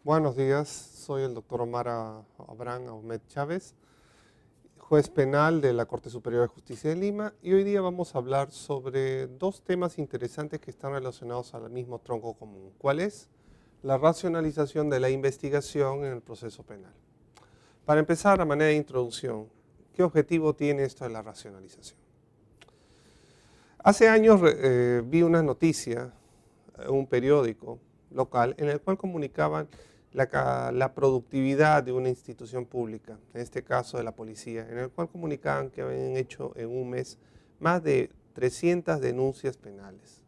Buenos días, soy el doctor Omar Abraham Ahmed Chávez, juez penal de la Corte Superior de Justicia de Lima, y hoy día vamos a hablar sobre dos temas interesantes que están relacionados al mismo tronco común. ¿Cuál es? La racionalización de la investigación en el proceso penal. Para empezar, a manera de introducción, ¿qué objetivo tiene esto de la racionalización? Hace años vi una noticia, un periódico local, en el cual comunicaban la productividad de una institución pública, en este caso de la policía, en el cual comunicaban que habían hecho en un mes más de 300 denuncias penales.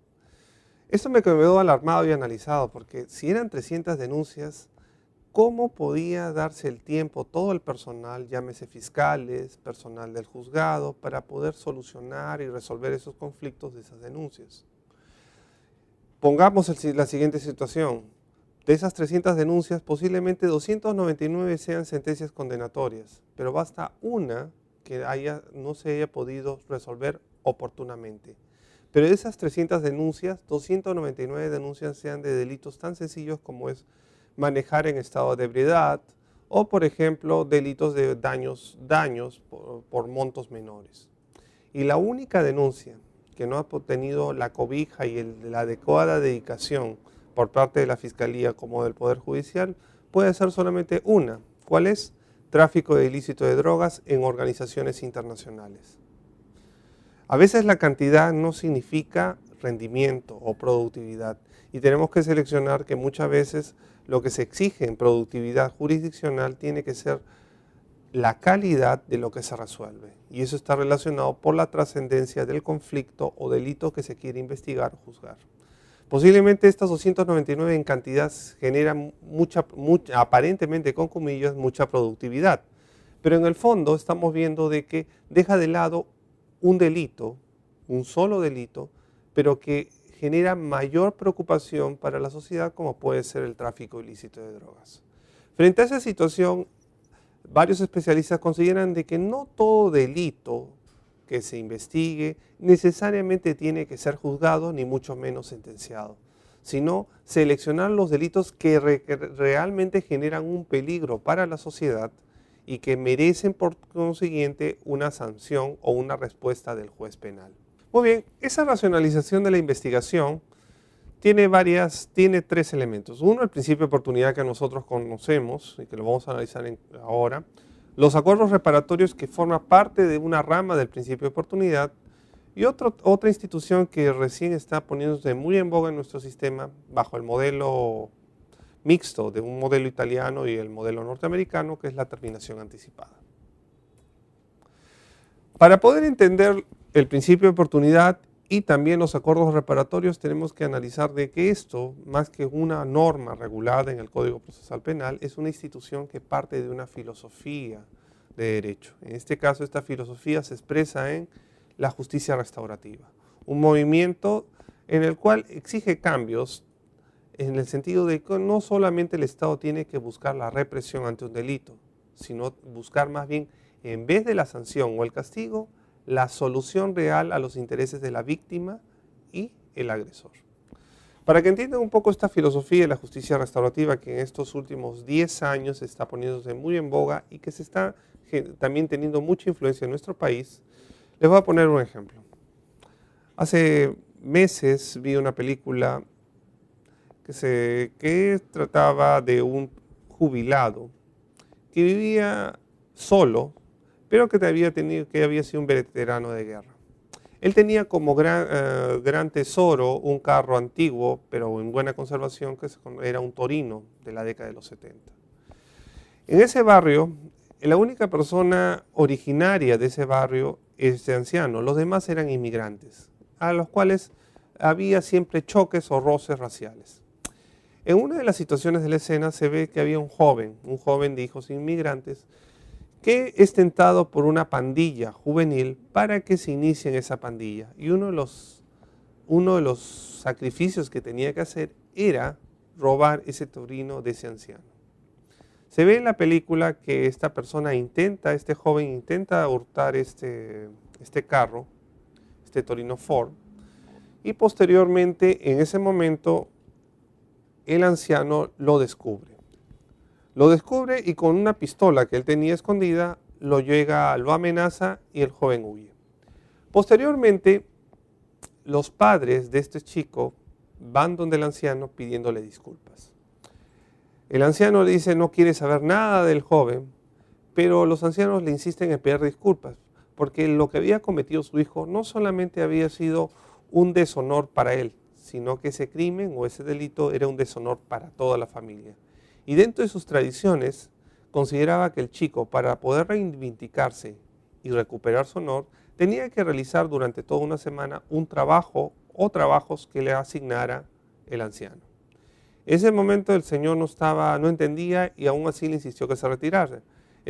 Esto me quedó alarmado y analizado, porque si eran 300 denuncias, ¿cómo podía darse el tiempo todo el personal, llámese fiscales, personal del juzgado, para poder solucionar y resolver esos conflictos de esas denuncias? Pongamos la siguiente situación. De esas 300 denuncias, posiblemente 299 sean sentencias condenatorias, pero basta una que no se haya podido resolver oportunamente. Pero de esas 300 denuncias, 299 denuncias sean de delitos tan sencillos como es manejar en estado de ebriedad o, por ejemplo, delitos de daños por montos menores. Y la única denuncia que no ha tenido la cobija y la adecuada dedicación por parte de la Fiscalía como del Poder Judicial, puede ser solamente una. ¿Cuál es? Tráfico de ilícito de drogas en organizaciones internacionales. A veces la cantidad no significa rendimiento o productividad, y tenemos que seleccionar que muchas veces lo que se exige en productividad jurisdiccional tiene que ser la calidad de lo que se resuelve, y eso está relacionado por la trascendencia del conflicto o delito que se quiere investigar o juzgar. Posiblemente estas 299 en cantidad generan aparentemente con comillas, mucha productividad, pero en el fondo estamos viendo de que deja de lado un delito, un solo delito, pero que genera mayor preocupación para la sociedad, como puede ser el tráfico ilícito de drogas. Frente a esa situación, varios especialistas consideran de que no todo delito que se investigue necesariamente tiene que ser juzgado, ni mucho menos sentenciado, sino seleccionar los delitos que realmente generan un peligro para la sociedad y que merecen por consiguiente una sanción o una respuesta del juez penal. Muy bien, esa racionalización de la investigación tiene tres elementos. Uno, el principio de oportunidad que nosotros conocemos y que lo vamos a analizar ahora. Los acuerdos reparatorios, que forman parte de una rama del principio de oportunidad, y otra institución que recién está poniéndose muy en boga en nuestro sistema bajo el modelo mixto de un modelo italiano y el modelo norteamericano, que es la terminación anticipada. Para poder entender el principio de oportunidad y también los acuerdos reparatorios, tenemos que analizar de que esto, más que una norma regulada en el Código Procesal Penal, es una institución que parte de una filosofía de derecho. En este caso, esta filosofía se expresa en la justicia restaurativa, un movimiento en el cual exige cambios en el sentido de que no solamente el Estado tiene que buscar la represión ante un delito, sino buscar más bien, en vez de la sanción o el castigo, la solución real a los intereses de la víctima y el agresor. Para que entiendan un poco esta filosofía de la justicia restaurativa, que en estos últimos 10 años está poniéndose muy en boga y que se está también teniendo mucha influencia en nuestro país, les voy a poner un ejemplo. Hace meses vi una película que trataba de un jubilado que vivía solo, pero que había sido un veterano de guerra. Él tenía como gran tesoro un carro antiguo, pero en buena conservación, que era un Torino de la década de los 70. En ese barrio, la única persona originaria de ese barrio es este anciano. Los demás eran inmigrantes, a los cuales había siempre choques o roces raciales. En una de las situaciones de la escena se ve que había un joven de hijos inmigrantes, que es tentado por una pandilla juvenil para que se inicie en esa pandilla. Y uno de los sacrificios que tenía que hacer era robar ese Torino de ese anciano. Se ve en la película que este joven intenta hurtar este carro, este Torino Ford, y posteriormente, en ese momento, el anciano lo descubre. Lo descubre y con una pistola que él tenía escondida, lo amenaza y el joven huye. Posteriormente, los padres de este chico van donde el anciano pidiéndole disculpas. El anciano le dice no quiere saber nada del joven, pero los ancianos le insisten en pedir disculpas, porque lo que había cometido su hijo no solamente había sido un deshonor para él, sino que ese crimen o ese delito era un deshonor para toda la familia. Y dentro de sus tradiciones, consideraba que el chico, para poder reivindicarse y recuperar su honor, tenía que realizar durante toda una semana un trabajo o trabajos que le asignara el anciano. En ese momento el señor no entendía y aún así le insistió que se retirase. En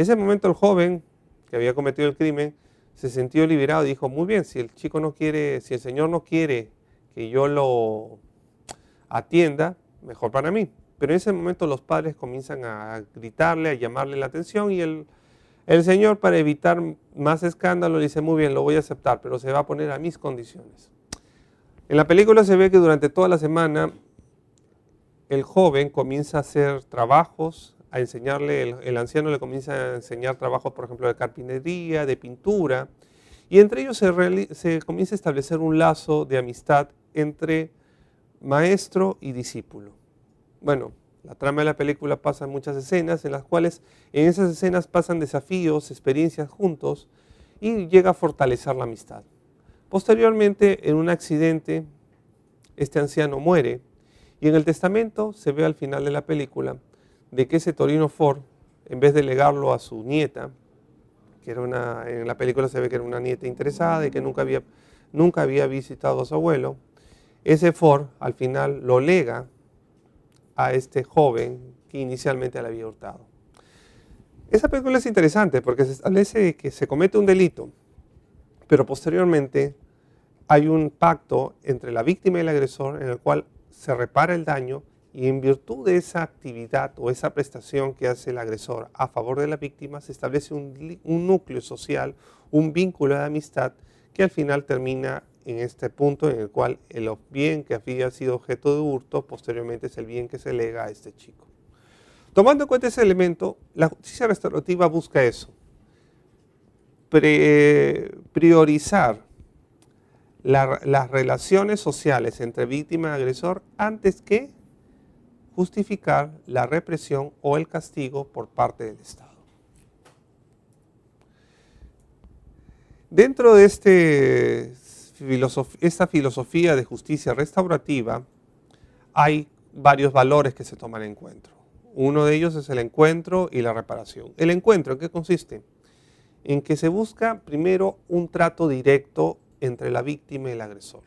ese momento el joven que había cometido el crimen se sintió liberado y dijo, muy bien, si el señor no quiere que yo lo atienda, mejor para mí. Pero en ese momento los padres comienzan a gritarle, a llamarle la atención y el señor, para evitar más escándalo, le dice, muy bien, lo voy a aceptar, pero se va a poner a mis condiciones. En la película se ve que durante toda la semana el joven comienza a hacer trabajos, a enseñarle, el anciano le comienza a enseñar trabajos, por ejemplo, de carpintería, de pintura, y entre ellos se comienza a establecer un lazo de amistad entre maestro y discípulo. Bueno, la trama de la película pasa en muchas escenas, en las cuales en esas escenas pasan desafíos, experiencias juntos, y llega a fortalecer la amistad. Posteriormente, en un accidente, este anciano muere, y en el testamento se ve al final de la película de que ese Torino Ford, en vez de legarlo a su nieta, que era en la película se ve que era una nieta interesada y que nunca había visitado a su abuelo, ese Ford al final lo lega a este joven que inicialmente le había hurtado. Esa película es interesante porque se establece que se comete un delito, pero posteriormente hay un pacto entre la víctima y el agresor en el cual se repara el daño y en virtud de esa actividad o esa prestación que hace el agresor a favor de la víctima se establece un núcleo social, un vínculo de amistad que al final termina en este punto en el cual el bien que había sido objeto de hurto posteriormente es el bien que se lega a este chico. Tomando en cuenta ese elemento, la justicia restaurativa busca eso, priorizar las relaciones sociales entre víctima y agresor antes que justificar la represión o el castigo por parte del Estado. Dentro de esta filosofía de justicia restaurativa hay varios valores que se toman en cuenta. Uno de ellos es el encuentro y la reparación. ¿El encuentro en qué consiste? En que se busca primero un trato directo entre la víctima y el agresor.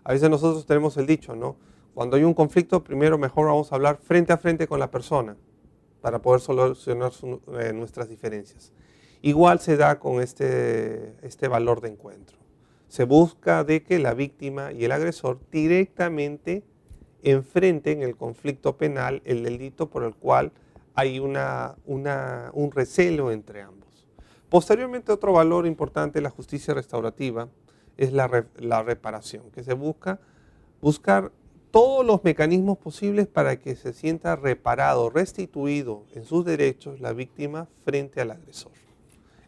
A veces nosotros tenemos el dicho, ¿no? Cuando hay un conflicto, primero mejor vamos a hablar frente a frente con la persona para poder solucionar nuestras diferencias. Igual se da con este valor de encuentro. Se busca de que la víctima y el agresor directamente enfrenten el conflicto penal, el delito por el cual hay un recelo entre ambos. Posteriormente, otro valor importante de la justicia restaurativa es la reparación, que se buscar todos los mecanismos posibles para que se sienta reparado, restituido en sus derechos la víctima frente al agresor.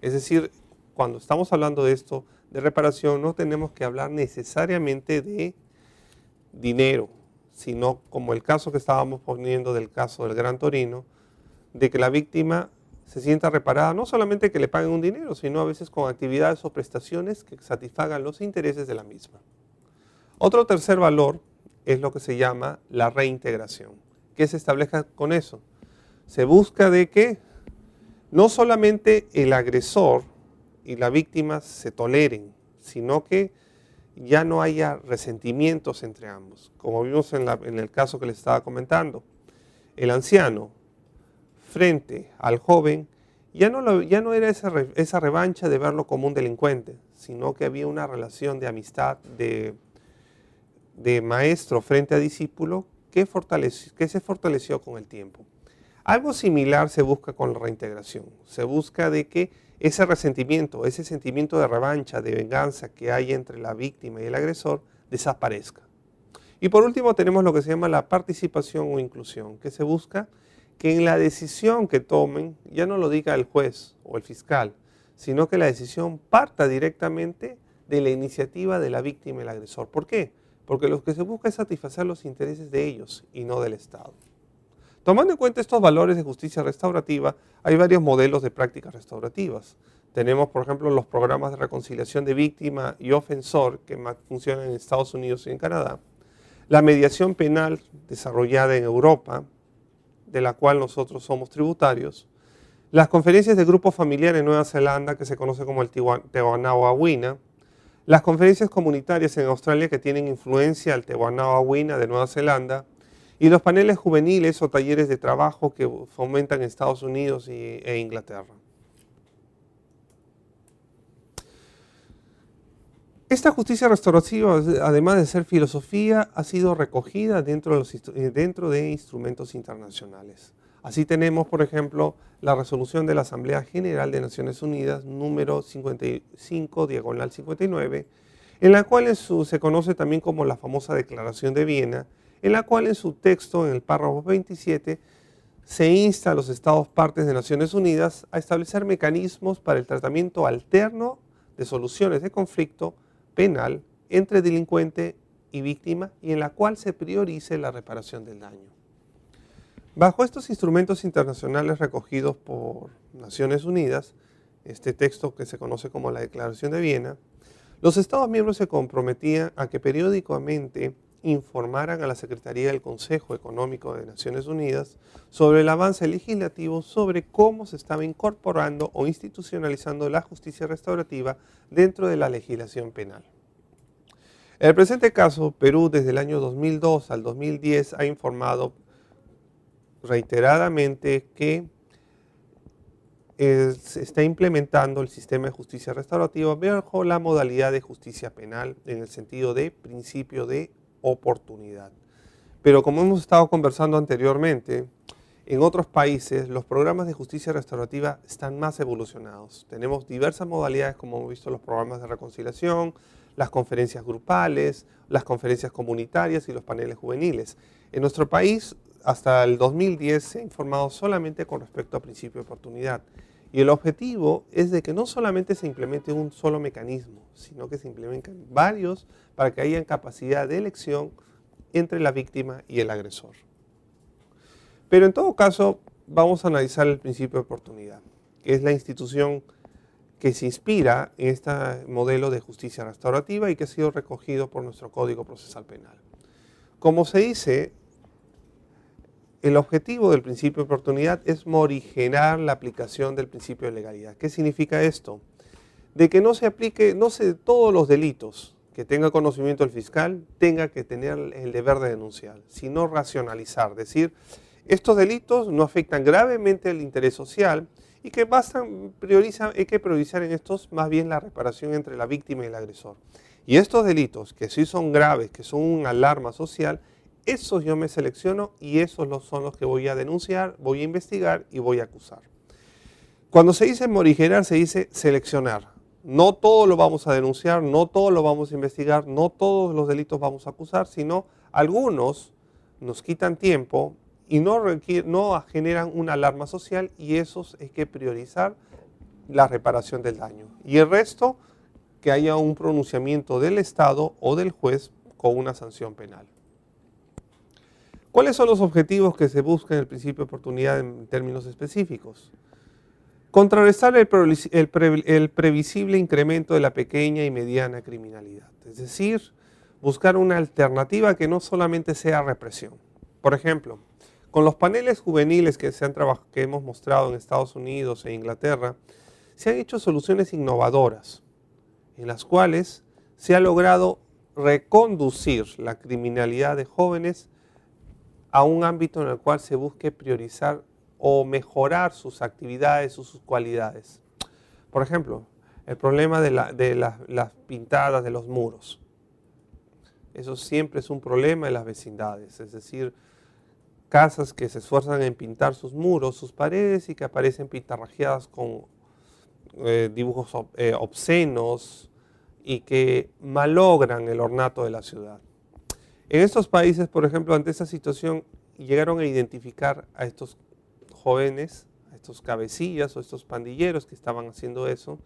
Es decir, cuando estamos hablando de esto, de reparación, no tenemos que hablar necesariamente de dinero, sino como el caso que estábamos poniendo del caso del Gran Torino, de que la víctima se sienta reparada, no solamente que le paguen un dinero, sino a veces con actividades o prestaciones que satisfagan los intereses de la misma. Otro tercer valor es lo que se llama la reintegración. ¿Qué se establece con eso? Se busca de que no solamente el agresor y la víctima se toleren, sino que ya no haya resentimientos entre ambos. Como vimos en el caso que les estaba comentando, el anciano frente al joven ya no era esa revancha de verlo como un delincuente, sino que había una relación de amistad, de maestro frente a discípulo que se fortaleció con el tiempo. Algo similar se busca con la reintegración. Se busca de que ese resentimiento, ese sentimiento de revancha, de venganza que hay entre la víctima y el agresor desaparezca. Y por último tenemos lo que se llama la participación o inclusión, que se busca que en la decisión que tomen ya no lo diga el juez o el fiscal, sino que la decisión parta directamente de la iniciativa de la víctima y el agresor. ¿Por qué? Porque lo que se busca es satisfacer los intereses de ellos y no del Estado. Tomando en cuenta estos valores de justicia restaurativa, hay varios modelos de prácticas restaurativas. Tenemos, por ejemplo, los programas de reconciliación de víctima y ofensor que funcionan en Estados Unidos y en Canadá. La mediación penal desarrollada en Europa, de la cual nosotros somos tributarios. Las conferencias de grupo familiar en Nueva Zelanda, que se conoce como el Te Whanau-Awina. Las conferencias comunitarias en Australia, que tienen influencia al Te Whanau-Awina de Nueva Zelanda. Y los paneles juveniles o talleres de trabajo que fomentan en Estados Unidos e Inglaterra. Esta justicia restaurativa, además de ser filosofía, ha sido recogida dentro de instrumentos internacionales. Así tenemos, por ejemplo, la resolución de la Asamblea General de Naciones Unidas número 55/59, en la cual se conoce también como la famosa Declaración de Viena, en la cual en su texto, en el párrafo 27, se insta a los Estados partes de Naciones Unidas a establecer mecanismos para el tratamiento alterno de soluciones de conflicto penal entre delincuente y víctima y en la cual se priorice la reparación del daño. Bajo estos instrumentos internacionales recogidos por Naciones Unidas, este texto que se conoce como la Declaración de Viena, los Estados miembros se comprometían a que periódicamente informaran a la Secretaría del Consejo Económico de Naciones Unidas sobre el avance legislativo sobre cómo se estaba incorporando o institucionalizando la justicia restaurativa dentro de la legislación penal. En el presente caso, Perú desde el año 2002 al 2010 ha informado reiteradamente que se está implementando el sistema de justicia restaurativa bajo la modalidad de justicia penal en el sentido de principio de oportunidad. Pero como hemos estado conversando anteriormente, en otros países los programas de justicia restaurativa están más evolucionados. Tenemos diversas modalidades, como hemos visto, los programas de reconciliación, las conferencias grupales, las conferencias comunitarias y los paneles juveniles. En nuestro país, hasta el 2010 se ha informado solamente con respecto a principio de oportunidad. Y el objetivo es de que no solamente se implemente un solo mecanismo, sino que se implementen varios para que haya capacidad de elección entre la víctima y el agresor. Pero en todo caso, vamos a analizar el principio de oportunidad, que es la institución que se inspira en este modelo de justicia restaurativa y que ha sido recogido por nuestro Código Procesal Penal. Como se dice, el objetivo del principio de oportunidad es morigerar la aplicación del principio de legalidad. ¿Qué significa esto? De que no se aplique, todos los delitos que tenga conocimiento el fiscal tenga que tener el deber de denunciar, sino racionalizar, decir, estos delitos no afectan gravemente el interés social y que hay que priorizar en estos más bien la reparación entre la víctima y el agresor. Y estos delitos que sí son graves, que son una alarma social, esos yo me selecciono y esos son los que voy a denunciar, voy a investigar y voy a acusar. Cuando se dice morigerar, se dice seleccionar. No todo lo vamos a denunciar, no todo lo vamos a investigar, no todos los delitos vamos a acusar, sino algunos nos quitan tiempo y no generan una alarma social y esos hay que priorizar la reparación del daño. Y el resto, que haya un pronunciamiento del Estado o del juez con una sanción penal. ¿Cuáles son los objetivos que se buscan en el principio de oportunidad en términos específicos? Contrarrestar el previsible incremento de la pequeña y mediana criminalidad. Es decir, buscar una alternativa que no solamente sea represión. Por ejemplo, con los paneles juveniles que hemos mostrado en Estados Unidos e Inglaterra, se han hecho soluciones innovadoras, en las cuales se ha logrado reconducir la criminalidad de jóvenes a un ámbito en el cual se busque priorizar o mejorar sus actividades o sus cualidades. Por ejemplo, el problema de las pintadas de los muros. Eso siempre es un problema en las vecindades, es decir, casas que se esfuerzan en pintar sus muros, sus paredes y que aparecen pintarrajeadas con dibujos obscenos y que malogran el ornato de la ciudad. En estos países, por ejemplo, ante esta situación, llegaron a identificar a estos jóvenes, a estos cabecillas o estos pandilleros que estaban haciendo eso,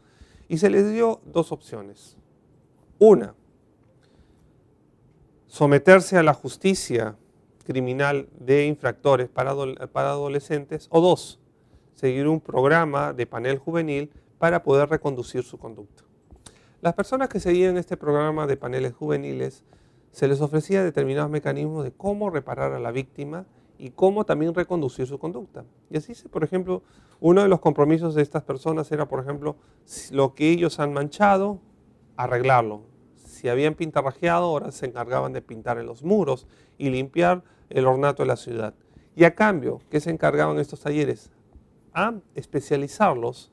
y se les dio dos opciones. Una, someterse a la justicia criminal de infractores para adolescentes, o dos, seguir un programa de panel juvenil para poder reconducir su conducta. Las personas que seguían este programa de paneles juveniles se les ofrecía determinados mecanismos de cómo reparar a la víctima y cómo también reconducir su conducta. Y así, por ejemplo, uno de los compromisos de estas personas era, por ejemplo, lo que ellos han manchado, arreglarlo. Si habían pintarrajeado, ahora se encargaban de pintar en los muros y limpiar el ornato de la ciudad. Y a cambio, ¿qué se encargaban estos talleres? A especializarlos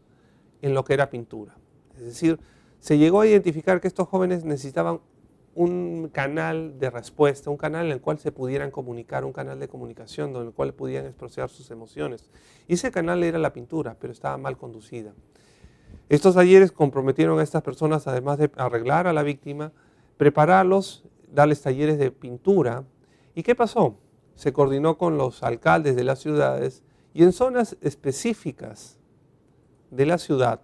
en lo que era pintura. Es decir, se llegó a identificar que estos jóvenes necesitaban un canal de respuesta, un canal en el cual se pudieran comunicar, un canal de comunicación en el cual pudieran expresar sus emociones. Y ese canal era la pintura, pero estaba mal conducida. Estos talleres comprometieron a estas personas, además de arreglar a la víctima, prepararlos, darles talleres de pintura. ¿Y qué pasó? Se coordinó con los alcaldes de las ciudades y en zonas específicas de la ciudad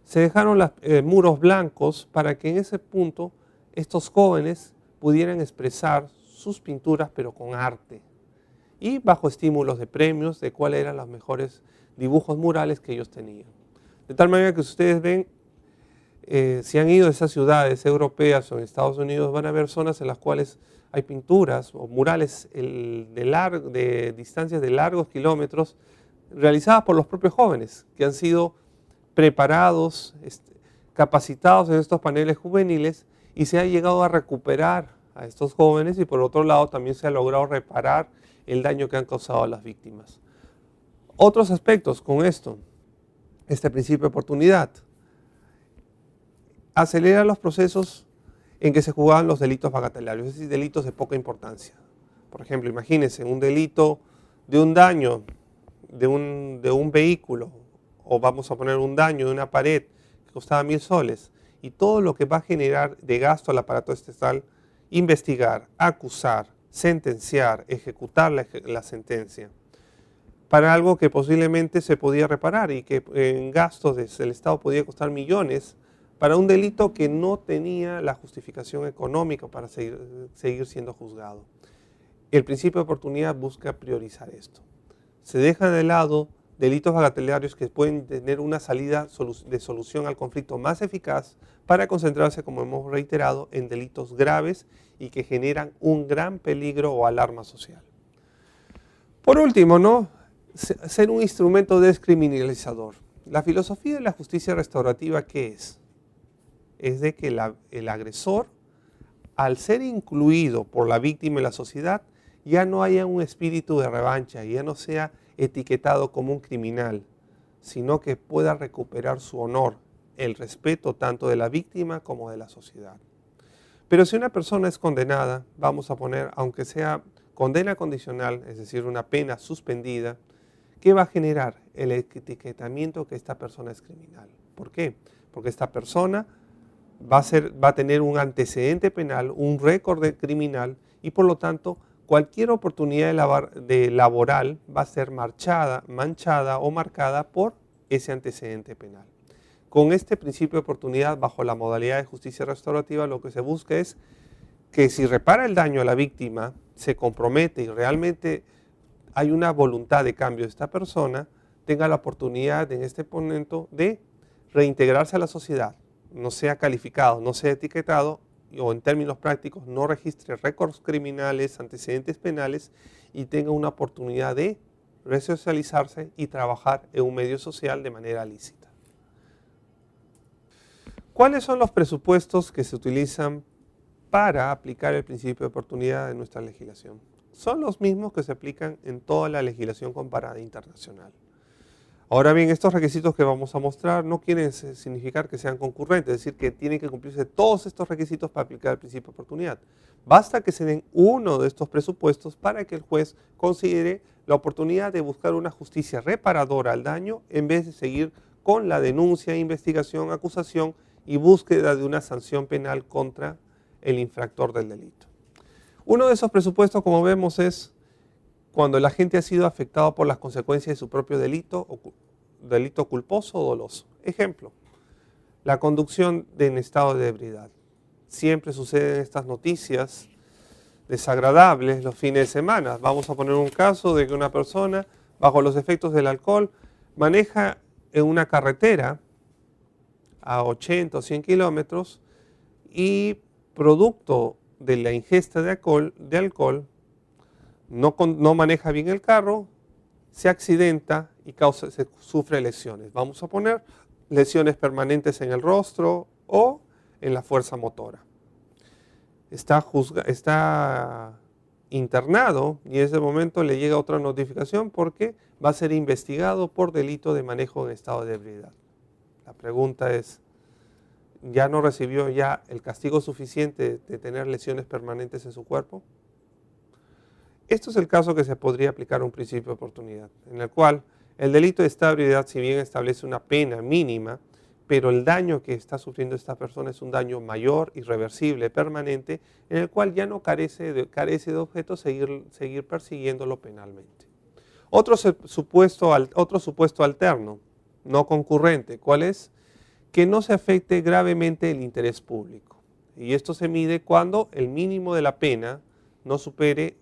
se dejaron los muros blancos para que en ese punto estos jóvenes pudieran expresar sus pinturas, pero con arte, y bajo estímulos de premios de cuáles eran los mejores dibujos murales que ellos tenían. De tal manera que si ustedes ven, si han ido a esas ciudades europeas o en Estados Unidos, van a ver zonas en las cuales hay pinturas o murales de distancias de largos kilómetros realizadas por los propios jóvenes que han sido preparados, capacitados en estos paneles juveniles, y se ha llegado a recuperar a estos jóvenes y por otro lado también se ha logrado reparar el daño que han causado a las víctimas. Otros aspectos con esto, este principio de oportunidad, acelera los procesos en que se juzgaban los delitos bagatelarios, es decir, delitos de poca importancia. Por ejemplo, imagínense un delito de un daño de un vehículo, o vamos a poner un daño de una pared que costaba 1.000 soles, y todo lo que va a generar de gasto al aparato estatal, investigar, acusar, sentenciar, ejecutar la sentencia, para algo que posiblemente se podía reparar y que en gastos del Estado podía costar millones, para un delito que no tenía la justificación económica para seguir siendo juzgado. El principio de oportunidad busca priorizar esto. Se deja de lado delitos bagatelarios que pueden tener una salida de solución al conflicto más eficaz para concentrarse, como hemos reiterado, en delitos graves y que generan un gran peligro o alarma social. Por último, ser un instrumento descriminalizador. La filosofía de la justicia restaurativa, ¿qué es? Es de que el agresor, al ser incluido por la víctima en la sociedad, ya no haya un espíritu de revancha, ya no sea etiquetado como un criminal, sino que pueda recuperar su honor, el respeto tanto de la víctima como de la sociedad. Pero si una persona es condenada, vamos a poner, aunque sea condena condicional, es decir, una pena suspendida, ¿qué va a generar? El etiquetamiento que esta persona es criminal. ¿Por qué? Porque esta persona va a tener un antecedente penal, un récord criminal, y por lo tanto cualquier oportunidad laboral va a ser manchada o marcada por ese antecedente penal. Con este principio de oportunidad, bajo la modalidad de justicia restaurativa, lo que se busca es que si repara el daño a la víctima, se compromete y realmente hay una voluntad de cambio de esta persona, tenga la oportunidad en este momento de reintegrarse a la sociedad, no sea calificado, no sea etiquetado, o en términos prácticos no registre récords criminales, antecedentes penales y tenga una oportunidad de resocializarse y trabajar en un medio social de manera lícita. ¿Cuáles son los presupuestos que se utilizan para aplicar el principio de oportunidad en nuestra legislación? Son los mismos que se aplican en toda la legislación comparada internacional. Ahora bien, estos requisitos que vamos a mostrar no quieren significar que sean concurrentes, es decir, que tienen que cumplirse todos estos requisitos para aplicar el principio de oportunidad. Basta que se den uno de estos presupuestos para que el juez considere la oportunidad de buscar una justicia reparadora al daño en vez de seguir con la denuncia, investigación, acusación y búsqueda de una sanción penal contra el infractor del delito. Uno de esos presupuestos, como vemos, es cuando el agente ha sido afectado por las consecuencias de su propio delito, delito culposo o doloso. Ejemplo, la conducción en estado de ebriedad. Siempre suceden estas noticias desagradables los fines de semana. Vamos a poner un caso de que una persona, bajo los efectos del alcohol, maneja en una carretera a 80 o 100 kilómetros y producto de la ingesta de alcohol no maneja bien el carro, se accidenta y sufre lesiones. Vamos a poner lesiones permanentes en el rostro o en la fuerza motora. Está internado y en ese momento le llega otra notificación porque va a ser investigado por delito de manejo en estado de ebriedad. La pregunta es, ¿ya no recibió ya el castigo suficiente de tener lesiones permanentes en su cuerpo? Esto es el caso que se podría aplicar un principio de oportunidad, en el cual el delito de estado de ebriedad, si bien establece una pena mínima, pero el daño que está sufriendo esta persona es un daño mayor, irreversible, permanente, en el cual ya no carece de objeto seguir persiguiéndolo penalmente. Otro supuesto alterno, no concurrente, ¿cuál es? Que no se afecte gravemente el interés público. Y esto se mide cuando el mínimo de la pena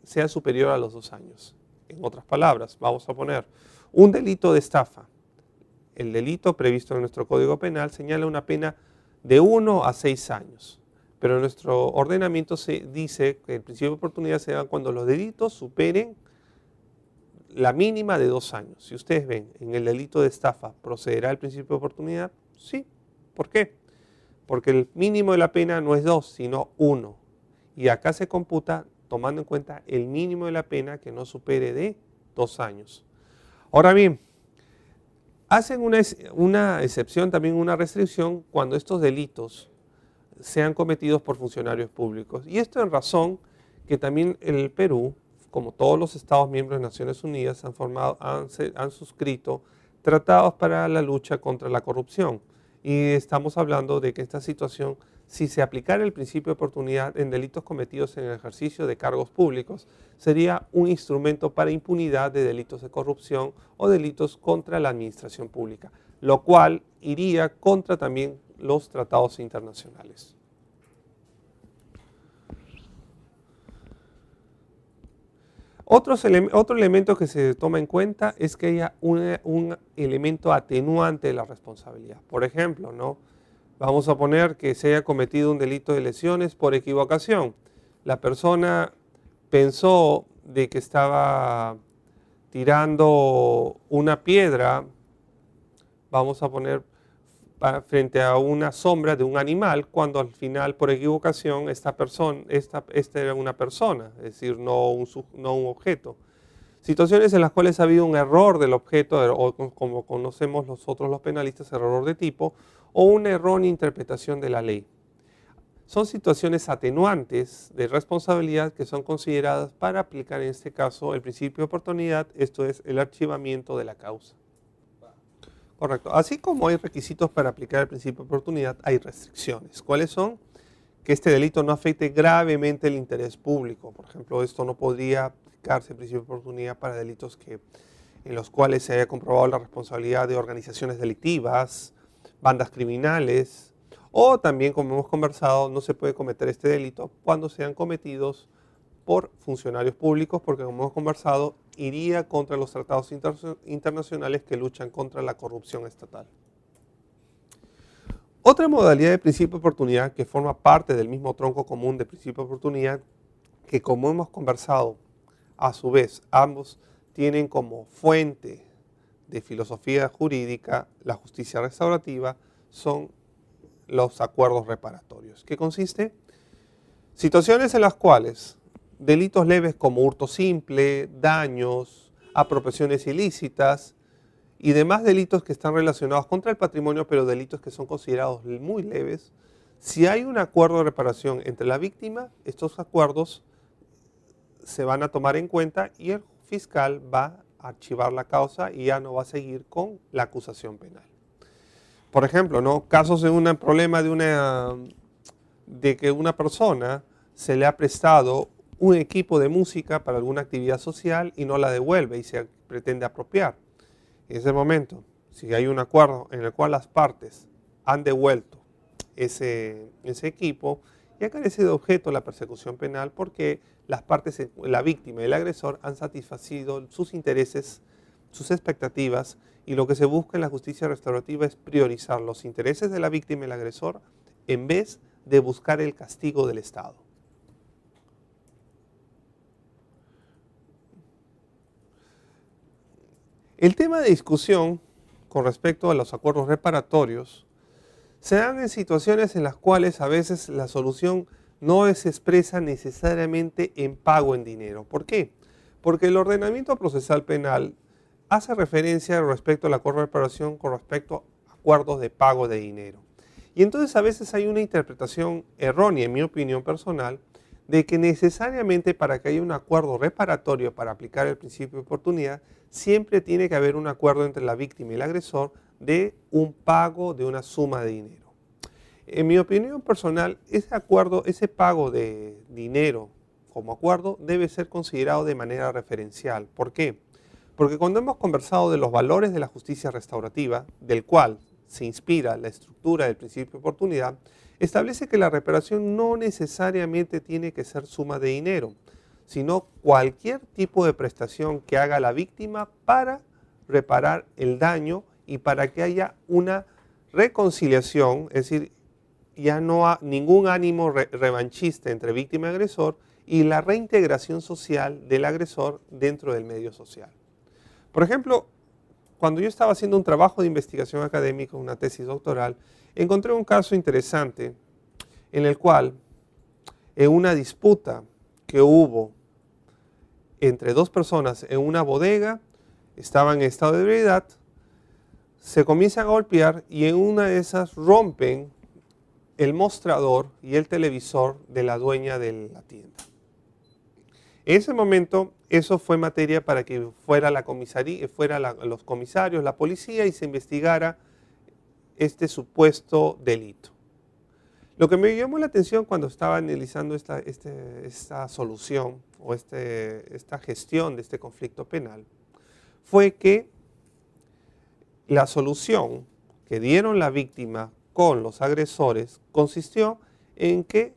sea superior a los 2 años. En otras palabras, vamos a poner un delito de estafa. El delito previsto en nuestro Código Penal señala una pena de 1 a 6 años. Pero en nuestro ordenamiento se dice que el principio de oportunidad se da cuando los delitos superen la mínima de 2 años. Si ustedes ven, en el delito de estafa, ¿procederá el principio de oportunidad? Sí. ¿Por qué? Porque el mínimo de la pena no es 2, sino 1. Y acá se computa tomando en cuenta el mínimo de la pena que no supere de 2 años. Ahora bien, hacen una excepción, también una restricción, cuando estos delitos sean cometidos por funcionarios públicos. Y esto en razón que también el Perú, como todos los Estados miembros de Naciones Unidas, han suscrito tratados para la lucha contra la corrupción. Y estamos hablando de que esta situación, si se aplicara el principio de oportunidad en delitos cometidos en el ejercicio de cargos públicos, sería un instrumento para impunidad de delitos de corrupción o delitos contra la administración pública, lo cual iría contra también los tratados internacionales. Otro elemento que se toma en cuenta es que haya un elemento atenuante de la responsabilidad. Por ejemplo, vamos a poner que se haya cometido un delito de lesiones por equivocación. La persona pensó de que estaba tirando una piedra, vamos a poner frente a una sombra de un animal, cuando al final por equivocación esta era una persona, es decir, no un objeto. Situaciones en las cuales ha habido un error del objeto, o como conocemos nosotros los penalistas, error de tipo, o una errónea interpretación de la ley. Son situaciones atenuantes de responsabilidad que son consideradas para aplicar en este caso el principio de oportunidad, esto es el archivamiento de la causa. Correcto. Así como hay requisitos para aplicar el principio de oportunidad, hay restricciones. ¿Cuáles son? Que este delito no afecte gravemente el interés público. Por ejemplo, esto no podría aplicarse el principio de oportunidad para delitos en los cuales se haya comprobado la responsabilidad de organizaciones delictivas, bandas criminales, o también, como hemos conversado, no se puede cometer este delito cuando sean cometidos por funcionarios públicos, porque como hemos conversado, iría contra los tratados internacionales que luchan contra la corrupción estatal. Otra modalidad de principio de oportunidad que forma parte del mismo tronco común de principio de oportunidad, que como hemos conversado, a su vez ambos tienen como fuente de filosofía jurídica la justicia restaurativa, son los acuerdos reparatorios. ¿Qué consiste? Situaciones en las cuales delitos leves como hurto simple, daños, apropiaciones ilícitas y demás delitos que están relacionados contra el patrimonio, pero delitos que son considerados muy leves, si hay un acuerdo de reparación entre la víctima, estos acuerdos se van a tomar en cuenta y el fiscal va a archivar la causa y ya no va a seguir con la acusación penal. Por ejemplo, casos de un problema de que una persona se le ha prestado un equipo de música para alguna actividad social y no la devuelve y se pretende apropiar. En ese momento, si hay un acuerdo en el cual las partes han devuelto ese equipo, ya carece de objeto la persecución penal porque las partes, la víctima y el agresor, han satisfacido sus intereses, sus expectativas, y lo que se busca en la justicia restaurativa es priorizar los intereses de la víctima y el agresor en vez de buscar el castigo del Estado. El tema de discusión con respecto a los acuerdos reparatorios se dan en situaciones en las cuales a veces la solución no se expresa necesariamente en pago en dinero. ¿Por qué? Porque el ordenamiento procesal penal hace referencia respecto al acuerdo de reparación con respecto a acuerdos de pago de dinero. Y entonces a veces hay una interpretación errónea, en mi opinión personal, de que necesariamente para que haya un acuerdo reparatorio para aplicar el principio de oportunidad, siempre tiene que haber un acuerdo entre la víctima y el agresor de un pago de una suma de dinero. En mi opinión personal, ese acuerdo, ese pago de dinero como acuerdo debe ser considerado de manera referencial. ¿Por qué? Porque cuando hemos conversado de los valores de la justicia restaurativa, del cual se inspira la estructura del principio de oportunidad, establece que la reparación no necesariamente tiene que ser suma de dinero, sino cualquier tipo de prestación que haga la víctima para reparar el daño y para que haya una reconciliación, es decir, ya no hay ningún ánimo revanchista entre víctima y agresor, y la reintegración social del agresor dentro del medio social. Por ejemplo, cuando yo estaba haciendo un trabajo de investigación académica, una tesis doctoral, encontré un caso interesante en el cual, en una disputa que hubo entre dos personas en una bodega, estaban en estado de ebriedad, se comienzan a golpear y en una de esas rompen el mostrador y el televisor de la dueña de la tienda. En ese momento, eso fue materia para que fuera la comisaría, los comisarios, la policía, y se investigara este supuesto delito. Lo que me llamó la atención cuando estaba analizando esta solución o esta gestión de este conflicto penal fue que la solución que dieron la víctima con los agresores consistió en que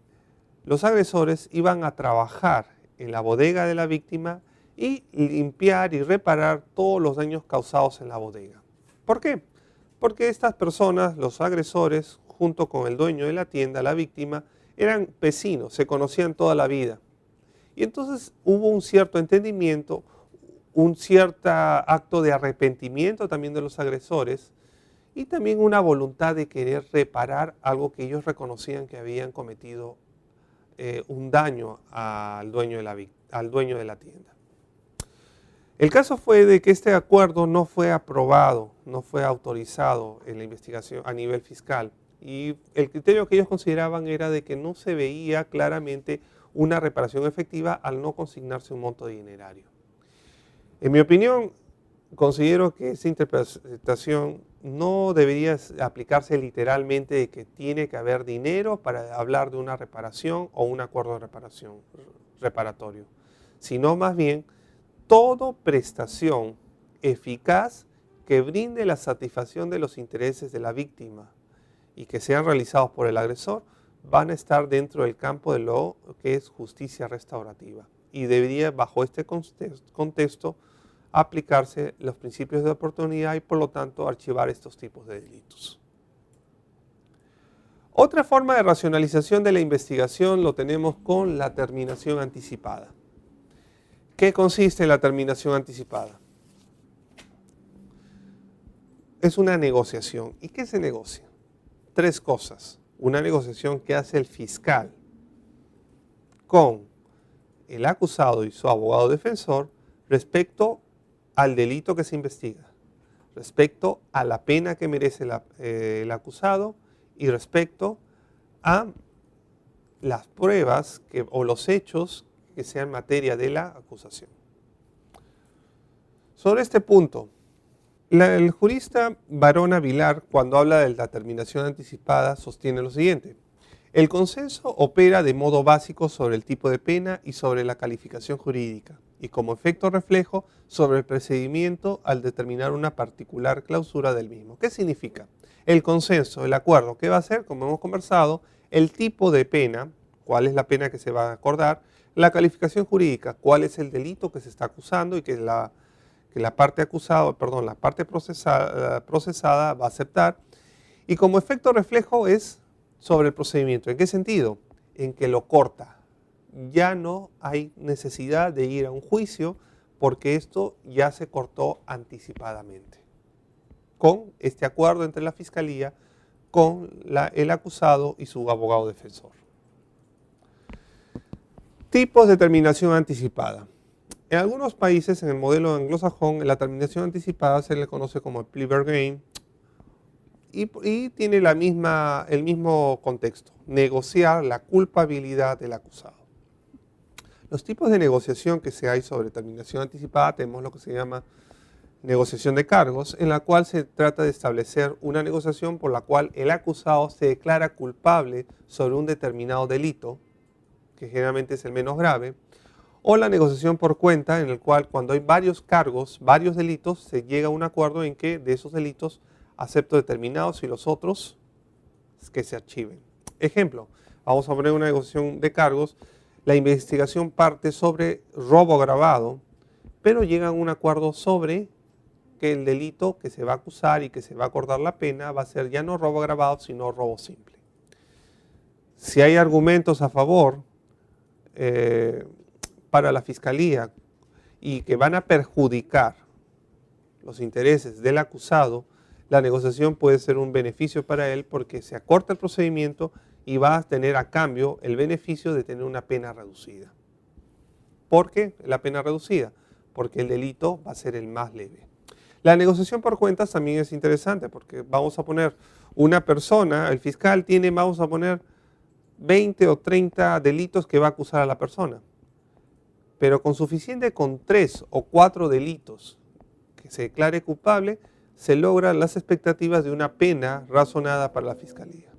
los agresores iban a trabajar en la bodega de la víctima y limpiar y reparar todos los daños causados en la bodega. ¿Por qué? Porque estas personas, los agresores, junto con el dueño de la tienda, la víctima, eran vecinos, se conocían toda la vida. Y entonces hubo un cierto entendimiento, un cierto acto de arrepentimiento también de los agresores y también una voluntad de querer reparar algo que ellos reconocían que habían cometido un daño al dueño de la tienda. El caso fue de que este acuerdo no fue aprobado, no fue autorizado en la investigación a nivel fiscal, y el criterio que ellos consideraban era de que no se veía claramente una reparación efectiva al no consignarse un monto dinerario. En mi opinión, considero que esa interpretación no debería aplicarse literalmente de que tiene que haber dinero para hablar de una reparación o un acuerdo de reparación reparatorio, sino más bien toda prestación eficaz que brinde la satisfacción de los intereses de la víctima y que sean realizados por el agresor van a estar dentro del campo de lo que es justicia restaurativa y debería, bajo este contexto, aplicarse los principios de oportunidad y por lo tanto archivar estos tipos de delitos. Otra forma de racionalización de la investigación lo tenemos con la terminación anticipada. ¿Qué consiste en la terminación anticipada? Es una negociación. ¿Y qué se negocia? Tres cosas. Una negociación que hace el fiscal con el acusado y su abogado defensor respecto al delito que se investiga, respecto a la pena que merece el acusado y respecto a las pruebas o los hechos que sean materia de la acusación. Sobre este punto, el jurista Barona Vilar, cuando habla de la terminación anticipada, sostiene lo siguiente. El consenso opera de modo básico sobre el tipo de pena y sobre la calificación jurídica, y como efecto reflejo sobre el procedimiento al determinar una particular clausura del mismo. ¿Qué significa? El consenso, el acuerdo, ¿qué va a ser? Como hemos conversado, el tipo de pena, cuál es la pena que se va a acordar, la calificación jurídica, cuál es el delito que se está acusando y que la parte acusada, perdón, la parte procesada va a aceptar, y como efecto reflejo es sobre el procedimiento. ¿En qué sentido? En que lo corta. Ya no hay necesidad de ir a un juicio porque esto ya se cortó anticipadamente. Con este acuerdo entre la Fiscalía, con el acusado y su abogado defensor. Tipos de terminación anticipada. En algunos países, en el modelo anglosajón, la terminación anticipada se le conoce como el plea bargain y tiene el mismo contexto, negociar la culpabilidad del acusado. Los tipos de negociación que se hay sobre terminación anticipada tenemos lo que se llama negociación de cargos, en la cual se trata de establecer una negociación por la cual el acusado se declara culpable sobre un determinado delito, que generalmente es el menos grave, o la negociación por cuenta, en el cual cuando hay varios cargos, varios delitos, se llega a un acuerdo en que de esos delitos acepto determinados y los otros que se archiven. Ejemplo, vamos a poner una negociación de cargos, la investigación parte sobre robo agravado, pero llega a un acuerdo sobre que el delito que se va a acusar y que se va a acordar la pena va a ser ya no robo agravado, sino robo simple. Si hay argumentos a favor para la Fiscalía y que van a perjudicar los intereses del acusado, la negociación puede ser un beneficio para él porque se acorta el procedimiento y va a tener a cambio el beneficio de tener una pena reducida. ¿Por qué la pena reducida? Porque el delito va a ser el más leve. La negociación por cuentas también es interesante porque vamos a poner una persona, el fiscal tiene, vamos a poner 20 o 30 delitos que va a acusar a la persona. Pero con suficiente con 3 o 4 delitos que se declare culpable, se logran las expectativas de una pena razonada para la Fiscalía.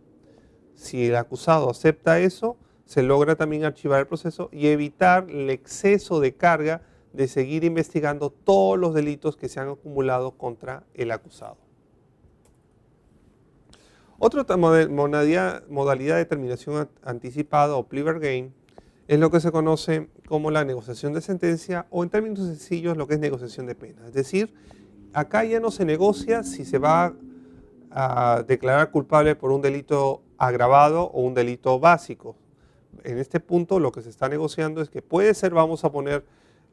Si el acusado acepta eso, se logra también archivar el proceso y evitar el exceso de carga de seguir investigando todos los delitos que se han acumulado contra el acusado. Otra modalidad de terminación anticipada o plea bargain es lo que se conoce como la negociación de sentencia o en términos sencillos lo que es negociación de pena. Es decir, acá ya no se negocia si se va a declarar culpable por un delito agravado o un delito básico. En este punto lo que se está negociando es que puede ser, vamos a poner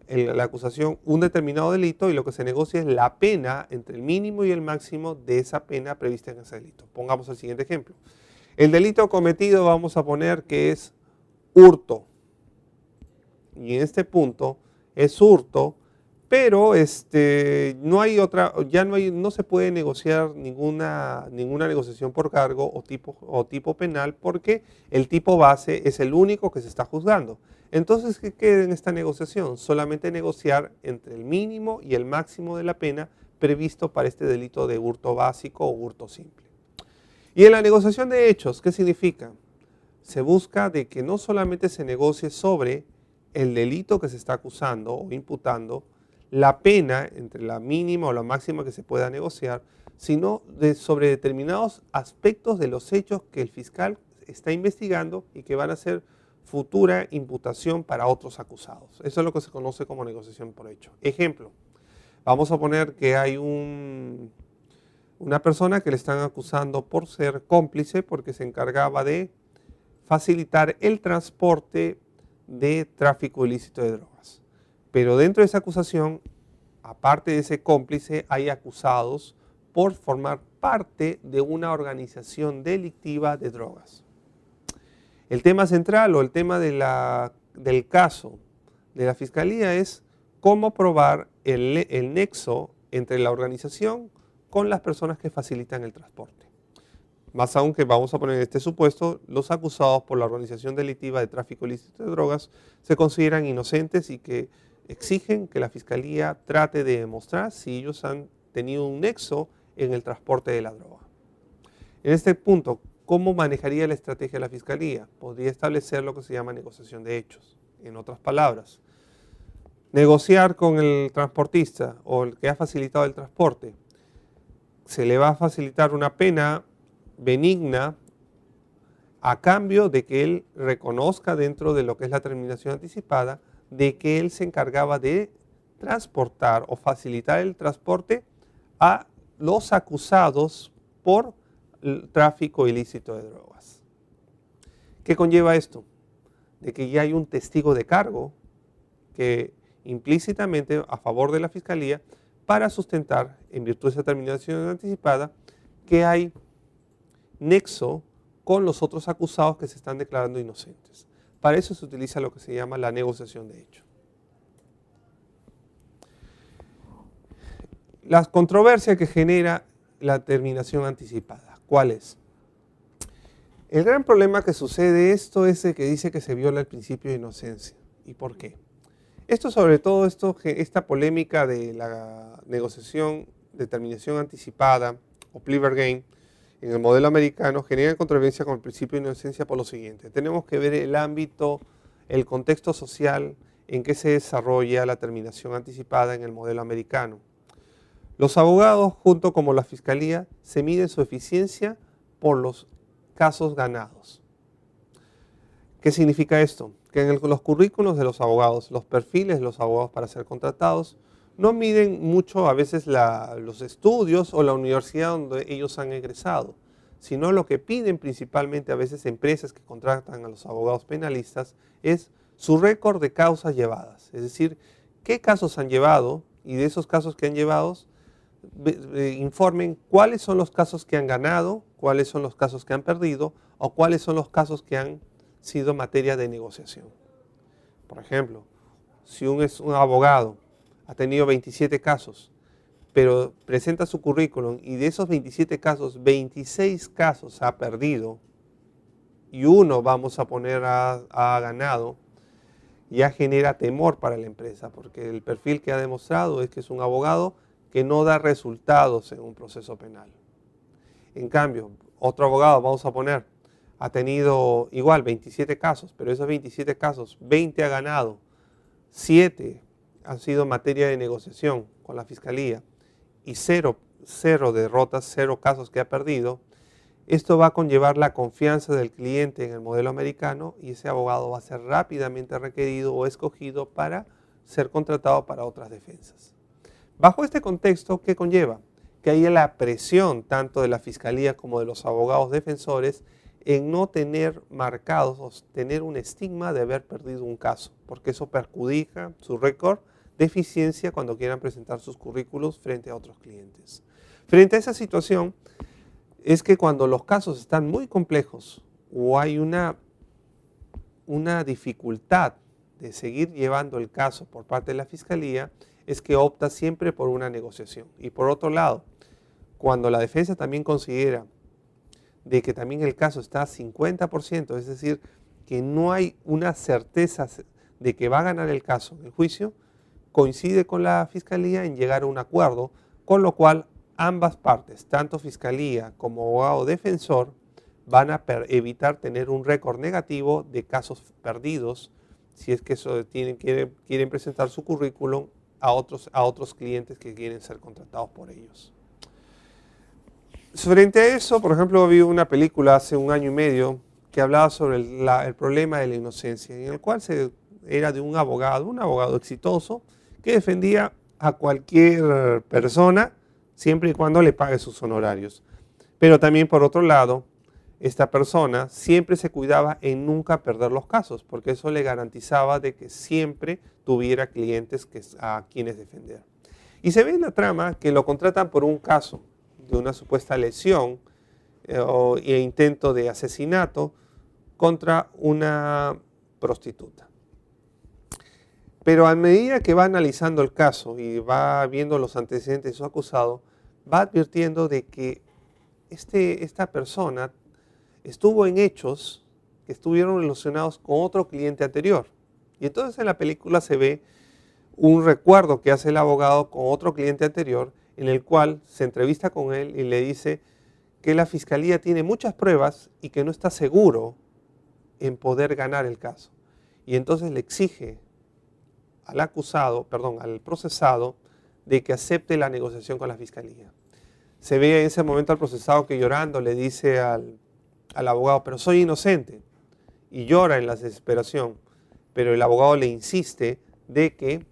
la acusación, un determinado delito y lo que se negocia es la pena entre el mínimo y el máximo de esa pena prevista en ese delito. Pongamos el siguiente ejemplo. El delito cometido vamos a poner que es hurto. Y en este punto es hurto, pero no se puede negociar ninguna negociación por cargo o tipo penal porque el tipo base es el único que se está juzgando. Entonces, ¿qué queda en esta negociación? Solamente negociar entre el mínimo y el máximo de la pena previsto para este delito de hurto básico o hurto simple. Y en la negociación de hechos, ¿qué significa? Se busca de que no solamente se negocie sobre el delito que se está acusando o imputando, la pena entre la mínima o la máxima que se pueda negociar, sino sobre determinados aspectos de los hechos que el fiscal está investigando y que van a ser futura imputación para otros acusados. Eso es lo que se conoce como negociación por hecho. Ejemplo, vamos a poner que hay una persona que le están acusando por ser cómplice porque se encargaba de facilitar el transporte de tráfico ilícito de drogas. Pero dentro de esa acusación, aparte de ese cómplice, hay acusados por formar parte de una organización delictiva de drogas. El tema central o el tema del caso de la Fiscalía es cómo probar el nexo entre la organización con las personas que facilitan el transporte. Más aún que vamos a poner en este supuesto, los acusados por la organización delictiva de tráfico ilícito de drogas se consideran inocentes y que exigen que la Fiscalía trate de demostrar si ellos han tenido un nexo en el transporte de la droga. En este punto, ¿cómo manejaría la estrategia de la Fiscalía? Podría establecer lo que se llama negociación de hechos. En otras palabras, negociar con el transportista o el que ha facilitado el transporte. Se le va a facilitar una pena benigna a cambio de que él reconozca dentro de lo que es la terminación anticipada de que él se encargaba de transportar o facilitar el transporte a los acusados por el tráfico ilícito de drogas. ¿Qué conlleva esto? De que ya hay un testigo de cargo que implícitamente a favor de la Fiscalía para sustentar, en virtud de esa terminación anticipada, que hay nexo con los otros acusados que se están declarando inocentes. Para eso se utiliza lo que se llama la negociación de hecho. La controversia que genera la terminación anticipada, ¿cuál es? El gran problema que sucede esto es el que dice que se viola el principio de inocencia. ¿Y por qué? Esto sobre todo, esta polémica de la negociación de terminación anticipada o plea bargain en el modelo americano genera controversia con el principio de inocencia por lo siguiente. Tenemos que ver el ámbito, el contexto social en que se desarrolla la terminación anticipada en el modelo americano. Los abogados, junto con la Fiscalía, se miden su eficiencia por los casos ganados. ¿Qué significa esto? Que en los currículos de los abogados, los perfiles de los abogados para ser contratados, no miden mucho a veces los estudios o la universidad donde ellos han egresado, sino lo que piden principalmente a veces empresas que contratan a los abogados penalistas es su récord de causas llevadas, es decir, qué casos han llevado y de esos casos que han llevado, informen cuáles son los casos que han ganado, cuáles son los casos que han perdido o cuáles son los casos que han sido materia de negociación. Por ejemplo, si un abogado ha tenido 27 casos, pero presenta su currículum y de esos 27 casos, 26 casos ha perdido y uno vamos a poner ha ganado, ya genera temor para la empresa, porque el perfil que ha demostrado es que es un abogado que no da resultados en un proceso penal. En cambio, otro abogado, vamos a poner, ha tenido igual 27 casos, pero esos 27 casos, 20 ha ganado, 7 han sido materia de negociación con la Fiscalía y 0 derrotas, 0 casos que ha perdido. Esto va a conllevar la confianza del cliente en el modelo americano y ese abogado va a ser rápidamente requerido o escogido para ser contratado para otras defensas. Bajo este contexto, ¿qué conlleva? Que haya la presión tanto de la Fiscalía como de los abogados defensores en no tener marcados o tener un estigma de haber perdido un caso, porque eso perjudica su récord de eficiencia cuando quieran presentar sus currículos frente a otros clientes. Frente a esa situación, es que cuando los casos están muy complejos o hay una dificultad de seguir llevando el caso por parte de la Fiscalía, es que opta siempre por una negociación. Y por otro lado, cuando la defensa también considera de que también el caso está a 50%, es decir, que no hay una certeza de que va a ganar el caso en el juicio, coincide con la Fiscalía en llegar a un acuerdo, con lo cual ambas partes, tanto Fiscalía como abogado defensor, van a evitar tener un récord negativo de casos perdidos, si es que quieren presentar su currículum a otros clientes que quieren ser contratados por ellos. Frente a eso, por ejemplo, vi una película hace un año y medio que hablaba sobre el problema de la inocencia, en el cual era de un abogado exitoso, que defendía a cualquier persona siempre y cuando le pague sus honorarios. Pero también, por otro lado, esta persona siempre se cuidaba en nunca perder los casos, porque eso le garantizaba de que siempre tuviera clientes a quienes defender. Y se ve en la trama que lo contratan por un caso de una supuesta lesión e intento de asesinato contra una prostituta. Pero a medida que va analizando el caso y va viendo los antecedentes de su acusado, va advirtiendo de que esta persona estuvo en hechos que estuvieron relacionados con otro cliente anterior. Y entonces en la película se ve un recuerdo que hace el abogado con otro cliente anterior, en el cual se entrevista con él y le dice que la fiscalía tiene muchas pruebas y que no está seguro en poder ganar el caso. Y entonces le exige al procesado, de que acepte la negociación con la fiscalía. Se ve en ese momento al procesado que llorando le dice al abogado, pero soy inocente, y llora en la desesperación, pero el abogado le insiste de que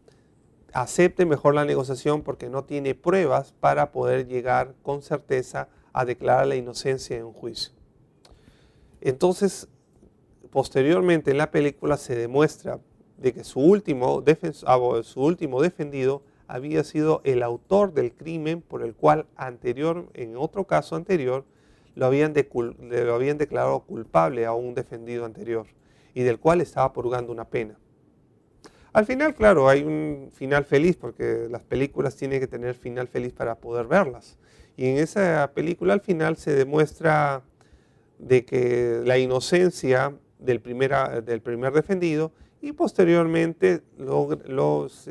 acepte mejor la negociación porque no tiene pruebas para poder llegar con certeza a declarar la inocencia en un juicio. Entonces, posteriormente en la película se demuestra de que su último defendido había sido el autor del crimen por el cual en otro caso anterior, lo habían declarado culpable a un defendido anterior y del cual estaba purgando una pena. Al final, claro, hay un final feliz porque las películas tienen que tener final feliz para poder verlas. Y en esa película al final se demuestra de que la inocencia del primer defendido y posteriormente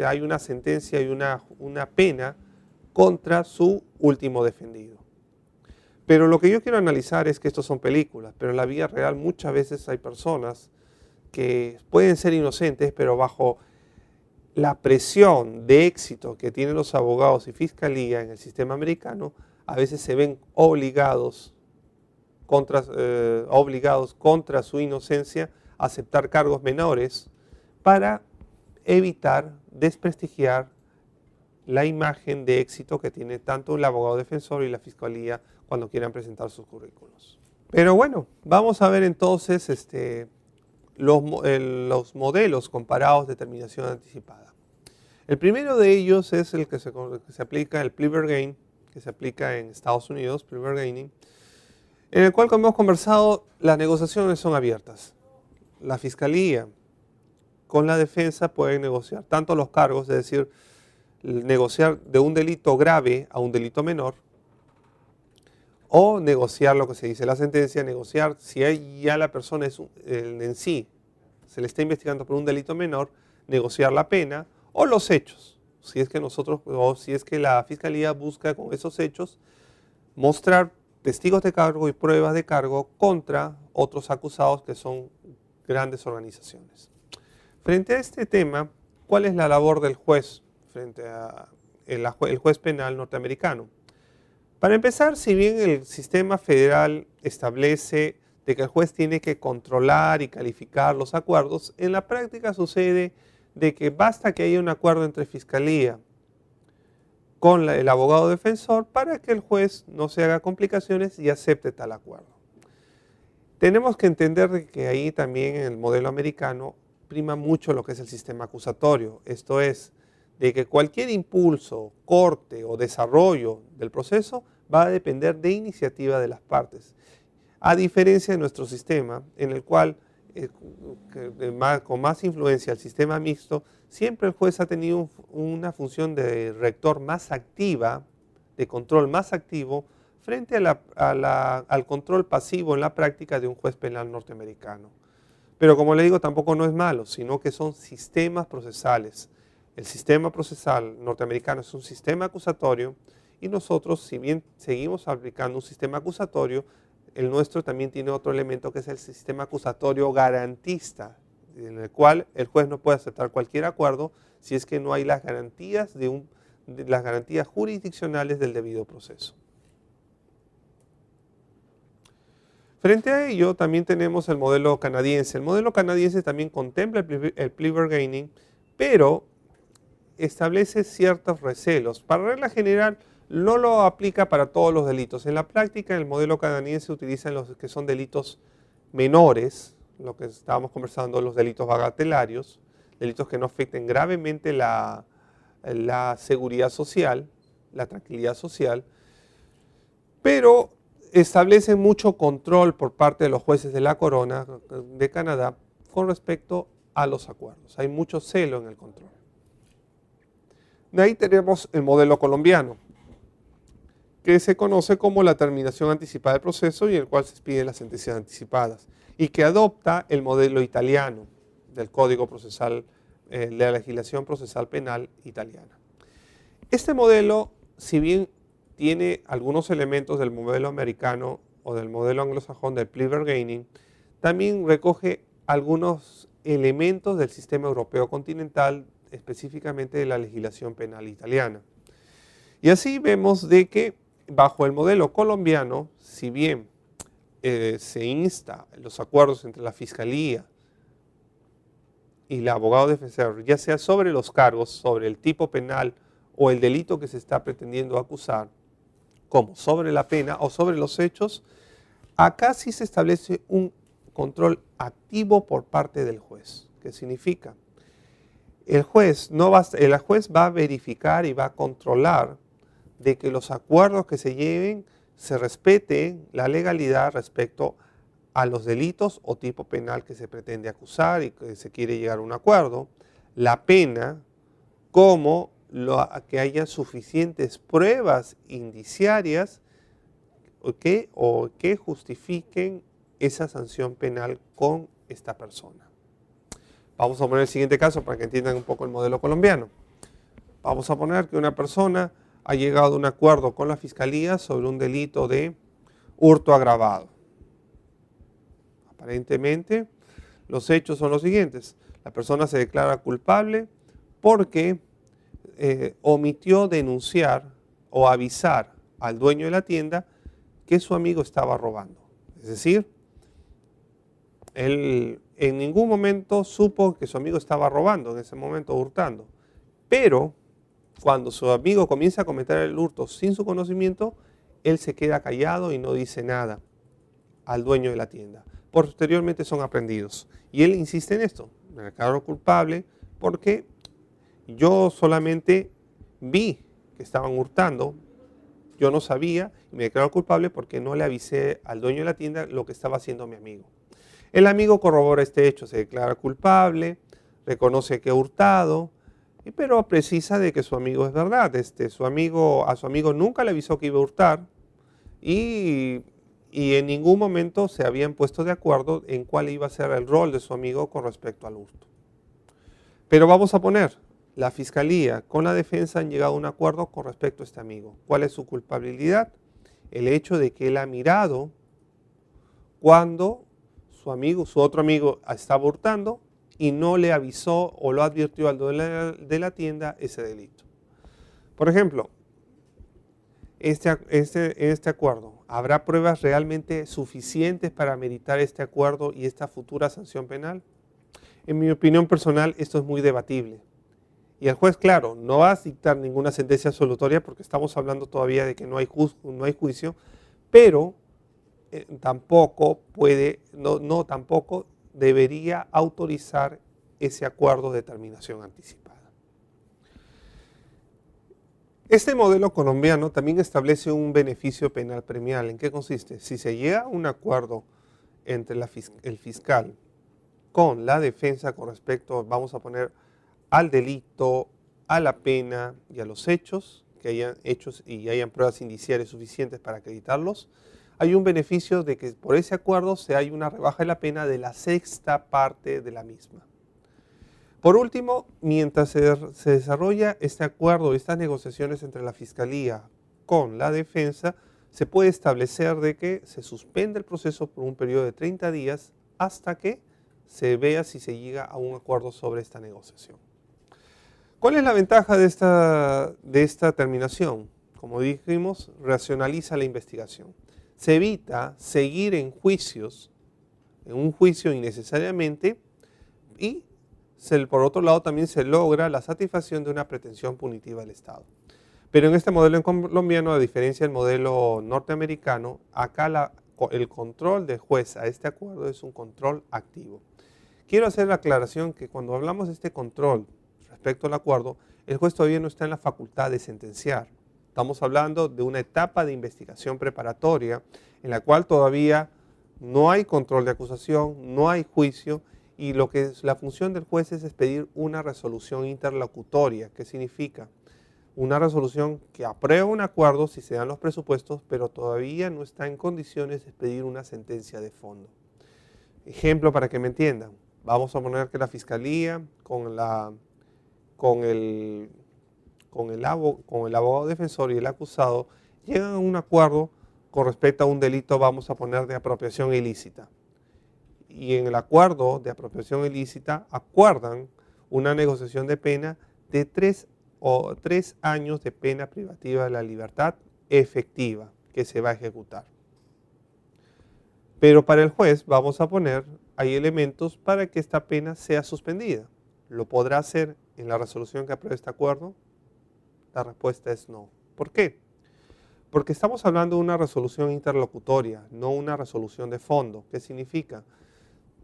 hay una sentencia y una pena contra su último defendido. Pero lo que yo quiero analizar es que estos son películas, pero en la vida real muchas veces hay personas que pueden ser inocentes, pero bajo la presión de éxito que tienen los abogados y fiscalía en el sistema americano, a veces se ven obligados contra su inocencia a aceptar cargos menores para evitar desprestigiar la imagen de éxito que tiene tanto el abogado defensor y la fiscalía cuando quieran presentar sus currículos. Pero bueno, vamos a ver entonces los modelos comparados de terminación anticipada. El primero de ellos es el que se aplica, el plea bargain, que se aplica en Estados Unidos, plea bargaining, en el cual, como hemos conversado, las negociaciones son abiertas. La fiscalía con la defensa pueden negociar tanto los cargos, es decir, negociar de un delito grave a un delito menor, o negociar lo que se dice la sentencia, negociar si ya la persona en sí se le está investigando por un delito menor, negociar la pena o los hechos, si es que la fiscalía busca con esos hechos mostrar testigos de cargo y pruebas de cargo contra otros acusados que son grandes organizaciones. Frente a este tema, ¿cuál es la labor del juez frente a el juez penal norteamericano? Para empezar, si bien el sistema federal establece de que el juez tiene que controlar y calificar los acuerdos, en la práctica sucede de que basta que haya un acuerdo entre fiscalía con el abogado defensor para que el juez no se haga complicaciones y acepte tal acuerdo. Tenemos que entender que ahí también en el modelo americano prima mucho lo que es el sistema acusatorio, esto es, de que cualquier impulso, corte o desarrollo del proceso va a depender de iniciativa de las partes. A diferencia de nuestro sistema, en el cual, con más influencia el sistema mixto, siempre el juez ha tenido una función de rector más activa, de control más activo, frente al control pasivo en la práctica de un juez penal norteamericano. Pero como le digo, tampoco no es malo, sino que son sistemas procesales. El sistema procesal norteamericano es un sistema acusatorio y nosotros, si bien seguimos aplicando un sistema acusatorio, el nuestro también tiene otro elemento que es el sistema acusatorio garantista, en el cual el juez no puede aceptar cualquier acuerdo si es que no hay las garantías las garantías jurisdiccionales del debido proceso. Frente a ello, también tenemos el modelo canadiense. El modelo canadiense también contempla el plea bargaining, pero establece ciertos recelos. Para regla general, no lo aplica para todos los delitos. En la práctica, el modelo canadiense utiliza los que son delitos menores, lo que estábamos conversando, los delitos bagatelarios, delitos que no afecten gravemente la seguridad social, la tranquilidad social, pero establece mucho control por parte de los jueces de la corona de Canadá con respecto a los acuerdos. Hay mucho celo en el control. De ahí tenemos el modelo colombiano, que se conoce como la terminación anticipada del proceso y en el cual se expiden las sentencias anticipadas, y que adopta el modelo italiano del Código Procesal, de la legislación procesal penal italiana. Este modelo, si bien tiene algunos elementos del modelo americano o del modelo anglosajón del plea bargaining, también recoge algunos elementos del sistema europeo continental, específicamente de la legislación penal italiana. Y así vemos de que bajo el modelo colombiano, si bien se insta los acuerdos entre la Fiscalía y el abogado defensor, ya sea sobre los cargos, sobre el tipo penal o el delito que se está pretendiendo acusar, como sobre la pena o sobre los hechos, acá sí se establece un control activo por parte del juez. ¿Qué significa? El juez va a verificar y va a controlar de que los acuerdos que se lleven se respete la legalidad respecto a los delitos o tipo penal que se pretende acusar y que se quiere llegar a un acuerdo, la pena, como que haya suficientes pruebas indiciarias o que justifiquen esa sanción penal con esta persona. Vamos a poner el siguiente caso para que entiendan un poco el modelo colombiano. Vamos a poner que una persona ha llegado a un acuerdo con la Fiscalía sobre un delito de hurto agravado. Aparentemente, los hechos son los siguientes. La persona se declara culpable porque omitió denunciar o avisar al dueño de la tienda que su amigo estaba robando. Es decir, él en ningún momento supo que su amigo estaba robando, en ese momento hurtando. Pero cuando su amigo comienza a cometer el hurto sin su conocimiento, él se queda callado y no dice nada al dueño de la tienda. Posteriormente son aprehendidos. Y él insiste en esto: me declaro culpable porque yo solamente vi que estaban hurtando, yo no sabía, y me declaro culpable porque no le avisé al dueño de la tienda lo que estaba haciendo mi amigo. El amigo corrobora este hecho, se declara culpable, reconoce que ha hurtado, pero precisa de que su amigo es verdad. A su amigo nunca le avisó que iba a hurtar y en ningún momento se habían puesto de acuerdo en cuál iba a ser el rol de su amigo con respecto al hurto. Pero vamos a poner, la Fiscalía con la defensa han llegado a un acuerdo con respecto a este amigo. ¿Cuál es su culpabilidad? El hecho de que él ha mirado cuando su otro amigo estaba hurtando y no le avisó o lo advirtió al dueño de la tienda ese delito. Por ejemplo, en este acuerdo, ¿habrá pruebas realmente suficientes para meritar este acuerdo y esta futura sanción penal? En mi opinión personal, esto es muy debatible. Y el juez, claro, no va a dictar ninguna sentencia absolutoria porque estamos hablando todavía de que no hay juicio, pero tampoco debería autorizar ese acuerdo de terminación anticipada. Este modelo colombiano también establece un beneficio penal premial. ¿En qué consiste? Si se llega a un acuerdo entre el fiscal con la defensa con respecto, vamos a poner, al delito, a la pena y a los hechos, que hayan hechos y hayan pruebas indiciarias suficientes para acreditarlos, hay un beneficio de que por ese acuerdo hay una rebaja de la pena de la sexta parte de la misma. Por último, mientras se desarrolla este acuerdo, estas negociaciones entre la Fiscalía con la defensa, se puede establecer de que se suspende el proceso por un periodo de 30 días hasta que se vea si se llega a un acuerdo sobre esta negociación. ¿Cuál es la ventaja de esta terminación? Como dijimos, racionaliza la investigación. Se evita seguir en un juicio innecesariamente, y por otro lado también se logra la satisfacción de una pretensión punitiva del Estado. Pero en este modelo colombiano, a diferencia del modelo norteamericano, acá el control del juez a este acuerdo es un control activo. Quiero hacer la aclaración que cuando hablamos de este control respecto al acuerdo, el juez todavía no está en la facultad de sentenciar. Estamos hablando de una etapa de investigación preparatoria en la cual todavía no hay control de acusación, no hay juicio, y la función del juez es expedir una resolución interlocutoria. ¿Qué significa? Una resolución que aprueba un acuerdo si se dan los presupuestos, pero todavía no está en condiciones de expedir una sentencia de fondo. Ejemplo para que me entiendan. Vamos a poner que la Fiscalía con el abogado defensor y el acusado llegan a un acuerdo con respecto a un delito, vamos a poner, de apropiación ilícita. Y en el acuerdo de apropiación ilícita acuerdan una negociación de pena de 3 años de pena privativa de la libertad efectiva que se va a ejecutar. Pero para el juez vamos a poner, hay elementos para que esta pena sea suspendida. ¿Lo podrá hacer en la resolución que apruebe este acuerdo? La respuesta es no. ¿Por qué? Porque estamos hablando de una resolución interlocutoria, no una resolución de fondo. ¿Qué significa?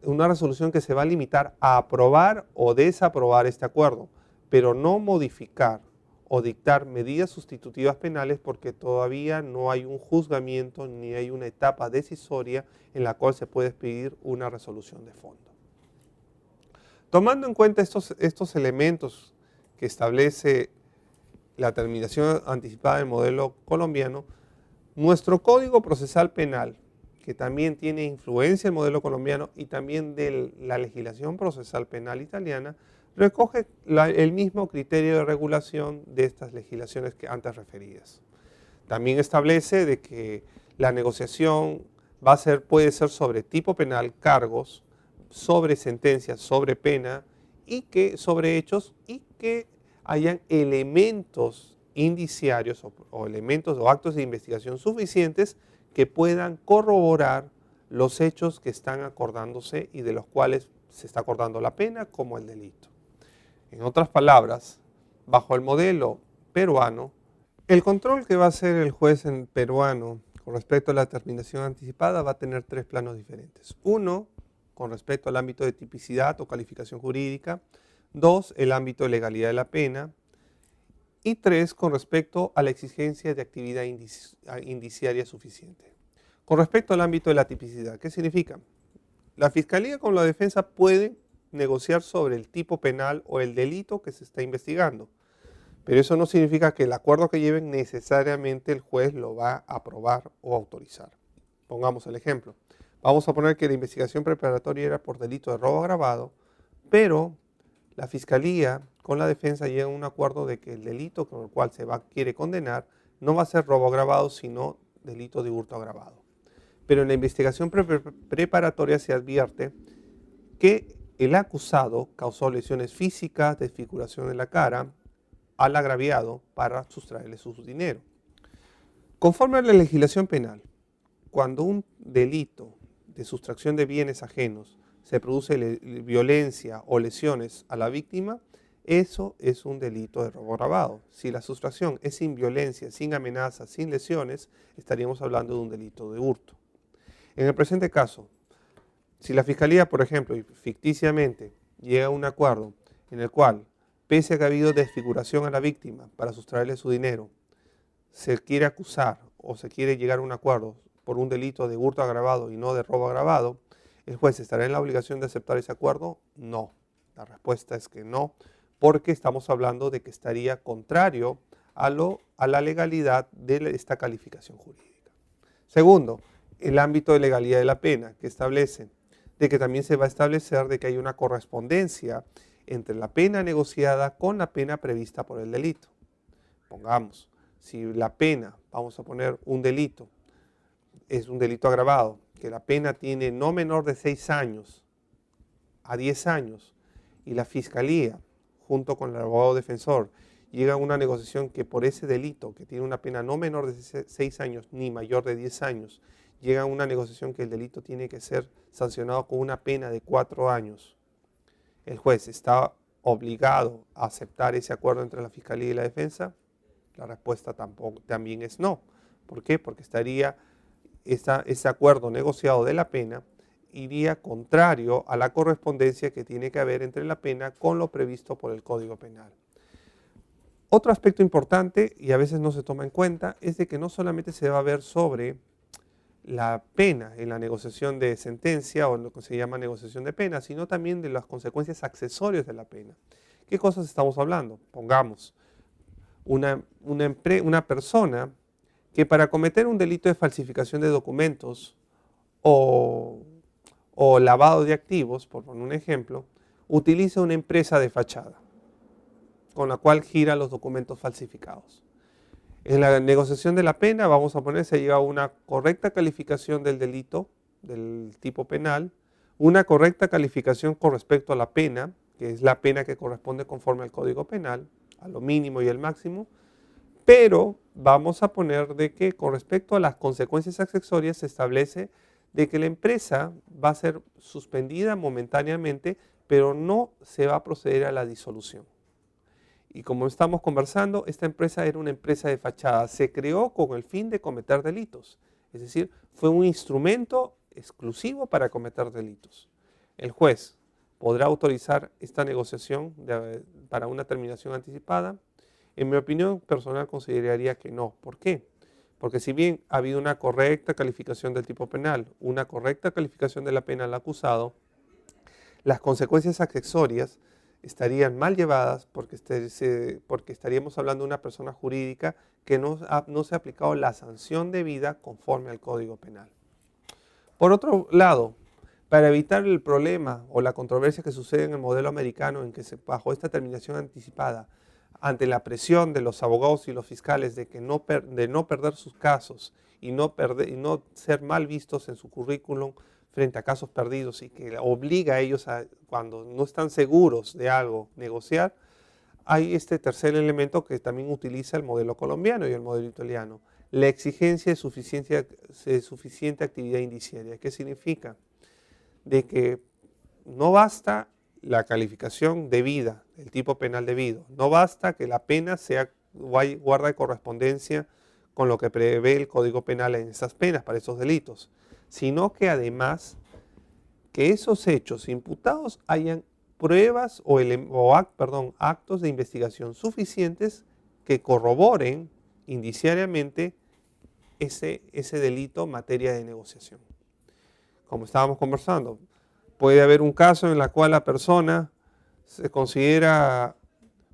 Una resolución que se va a limitar a aprobar o desaprobar este acuerdo, pero no modificar o dictar medidas sustitutivas penales porque todavía no hay un juzgamiento ni hay una etapa decisoria en la cual se puede pedir una resolución de fondo. Tomando en cuenta estos elementos que establece la terminación anticipada del modelo colombiano, nuestro Código Procesal Penal, que también tiene influencia del modelo colombiano y también de la legislación procesal penal italiana, recoge el mismo criterio de regulación de estas legislaciones que antes referidas. También establece de que la negociación puede ser sobre tipo penal, cargos, sobre sentencias, sobre pena y que sobre hechos y que hayan elementos indiciarios o elementos o actos de investigación suficientes que puedan corroborar los hechos que están acordándose y de los cuales se está acordando la pena como el delito. En otras palabras, bajo el modelo peruano, el control que va a hacer el juez peruano con respecto a la terminación anticipada va a tener 3 planos diferentes. 1, con respecto al ámbito de tipicidad o calificación jurídica. 2, el ámbito de legalidad de la pena. Y 3, con respecto a la exigencia de actividad indiciaria suficiente. Con respecto al ámbito de la tipicidad, ¿qué significa? La Fiscalía con la defensa puede negociar sobre el tipo penal o el delito que se está investigando, pero eso no significa que el acuerdo que lleven necesariamente el juez lo va a aprobar o autorizar. Pongamos el ejemplo. Vamos a poner que la investigación preparatoria era por delito de robo agravado, pero la Fiscalía con la defensa llega a un acuerdo de que el delito con el cual quiere condenar no va a ser robo agravado, sino delito de hurto agravado. Pero en la investigación preparatoria se advierte que el acusado causó lesiones físicas, desfiguración en la cara al agraviado para sustraerle su dinero. Conforme a la legislación penal, cuando un delito de sustracción de bienes ajenos se produce violencia o lesiones a la víctima, eso es un delito de robo agravado. Si la sustracción es sin violencia, sin amenazas, sin lesiones, estaríamos hablando de un delito de hurto. En el presente caso, si la Fiscalía, por ejemplo, ficticiamente llega a un acuerdo en el cual, pese a que ha habido desfiguración a la víctima para sustraerle su dinero, se quiere acusar o se quiere llegar a un acuerdo por un delito de hurto agravado y no de robo agravado, ¿el juez estará en la obligación de aceptar ese acuerdo? No. La respuesta es que no, porque estamos hablando de que estaría contrario a la legalidad de esta calificación jurídica. Segundo, el ámbito de legalidad de la pena, que establece de que también se va a establecer de que hay una correspondencia entre la pena negociada con la pena prevista por el delito. Pongamos, si la pena, vamos a poner un delito, es un delito agravado, que la pena tiene no menor de 6 años a 10 años, y la Fiscalía, junto con el abogado defensor, llega a una negociación que por ese delito, que tiene una pena no menor de 6 años ni mayor de 10 años, llega a una negociación que el delito tiene que ser sancionado con una pena de 4 años. ¿El juez está obligado a aceptar ese acuerdo entre la Fiscalía y la defensa? La respuesta también es no. ¿Por qué? Porque ese acuerdo negociado de la pena iría contrario a la correspondencia que tiene que haber entre la pena con lo previsto por el Código Penal. Otro aspecto importante, y a veces no se toma en cuenta, es de que no solamente se va a ver sobre la pena en la negociación de sentencia o lo que se llama negociación de pena, sino también de las consecuencias accesorias de la pena. ¿Qué cosas estamos hablando? Pongamos, una persona que para cometer un delito de falsificación de documentos o lavado de activos, por poner un ejemplo, utiliza una empresa de fachada con la cual gira los documentos falsificados. En la negociación de la pena, vamos a poner, se llega a una correcta calificación del delito, del tipo penal, una correcta calificación con respecto a la pena, que es la pena que corresponde conforme al Código Penal, a lo mínimo y el máximo, pero vamos a poner de que con respecto a las consecuencias accesorias se establece de que la empresa va a ser suspendida momentáneamente, pero no se va a proceder a la disolución. Y como estamos conversando, esta empresa era una empresa de fachada, se creó con el fin de cometer delitos, es decir, fue un instrumento exclusivo para cometer delitos. El juez podrá autorizar esta negociación para una terminación anticipada. En mi opinión personal consideraría que no. ¿Por qué? Porque si bien ha habido una correcta calificación del tipo penal, una correcta calificación de la pena al acusado, las consecuencias accesorias estarían mal llevadas porque estaríamos hablando de una persona jurídica que no se ha aplicado la sanción debida conforme al Código Penal. Por otro lado, para evitar el problema o la controversia que sucede en el modelo americano en que bajo esta terminación anticipada, ante la presión de los abogados y los fiscales de no perder sus casos y no ser mal vistos en su currículum frente a casos perdidos y que obliga a ellos a, cuando no están seguros de algo, negociar, hay este tercer elemento que también utiliza el modelo colombiano y el modelo italiano, la exigencia de suficiente actividad indiciaria. ¿Qué significa? De que no basta la calificación debida, el tipo penal debido, no basta que la pena guarda de correspondencia con lo que prevé el Código Penal en esas penas para esos delitos, sino que además que esos hechos imputados hayan pruebas actos de investigación suficientes que corroboren indiciariamente ese delito en materia de negociación. Como estábamos conversando, puede haber un caso en el cual la persona se considera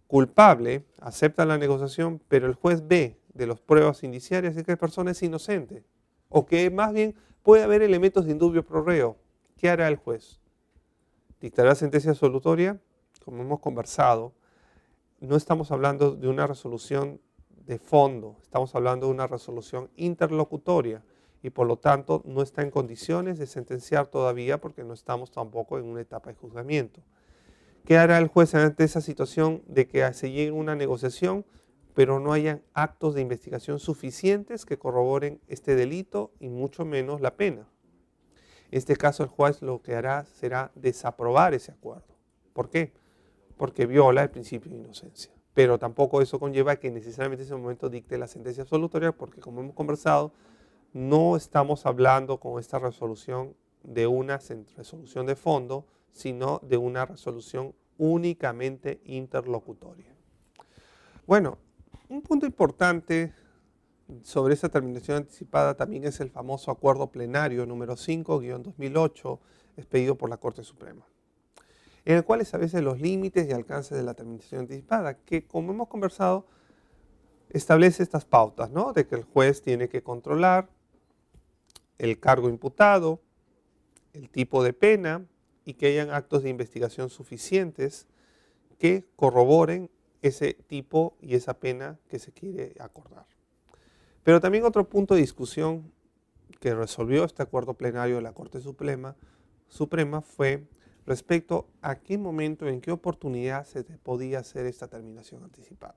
culpable, acepta la negociación, pero el juez ve de las pruebas indiciarias que la persona es inocente, o que más bien puede haber elementos de indubio pro reo. ¿Qué hará el juez? ¿Dictará sentencia absolutoria? Como hemos conversado, no estamos hablando de una resolución de fondo, estamos hablando de una resolución interlocutoria y por lo tanto no está en condiciones de sentenciar todavía porque no estamos tampoco en una etapa de juzgamiento. ¿Qué hará el juez ante esa situación de que se llegue a una negociación pero no hayan actos de investigación suficientes que corroboren este delito y mucho menos la pena? En este caso el juez lo que hará será desaprobar ese acuerdo. ¿Por qué? Porque viola el principio de inocencia. Pero tampoco eso conlleva que necesariamente en ese momento dicte la sentencia absolutoria porque como hemos conversado, no estamos hablando con esta resolución de una resolución de fondo, sino de una resolución únicamente interlocutoria. Bueno, un punto importante sobre esa terminación anticipada también es el famoso acuerdo plenario número 5-2008 expedido por la Corte Suprema, en el cual establece los límites y alcances de la terminación anticipada, que como hemos conversado, establece estas pautas, ¿no? De que el juez tiene que controlar el cargo imputado, el tipo de pena y que hayan actos de investigación suficientes que corroboren ese tipo y esa pena que se quiere acordar. Pero también otro punto de discusión que resolvió este acuerdo plenario de la Corte Suprema fue respecto a qué momento, en qué oportunidad se podía hacer esta terminación anticipada.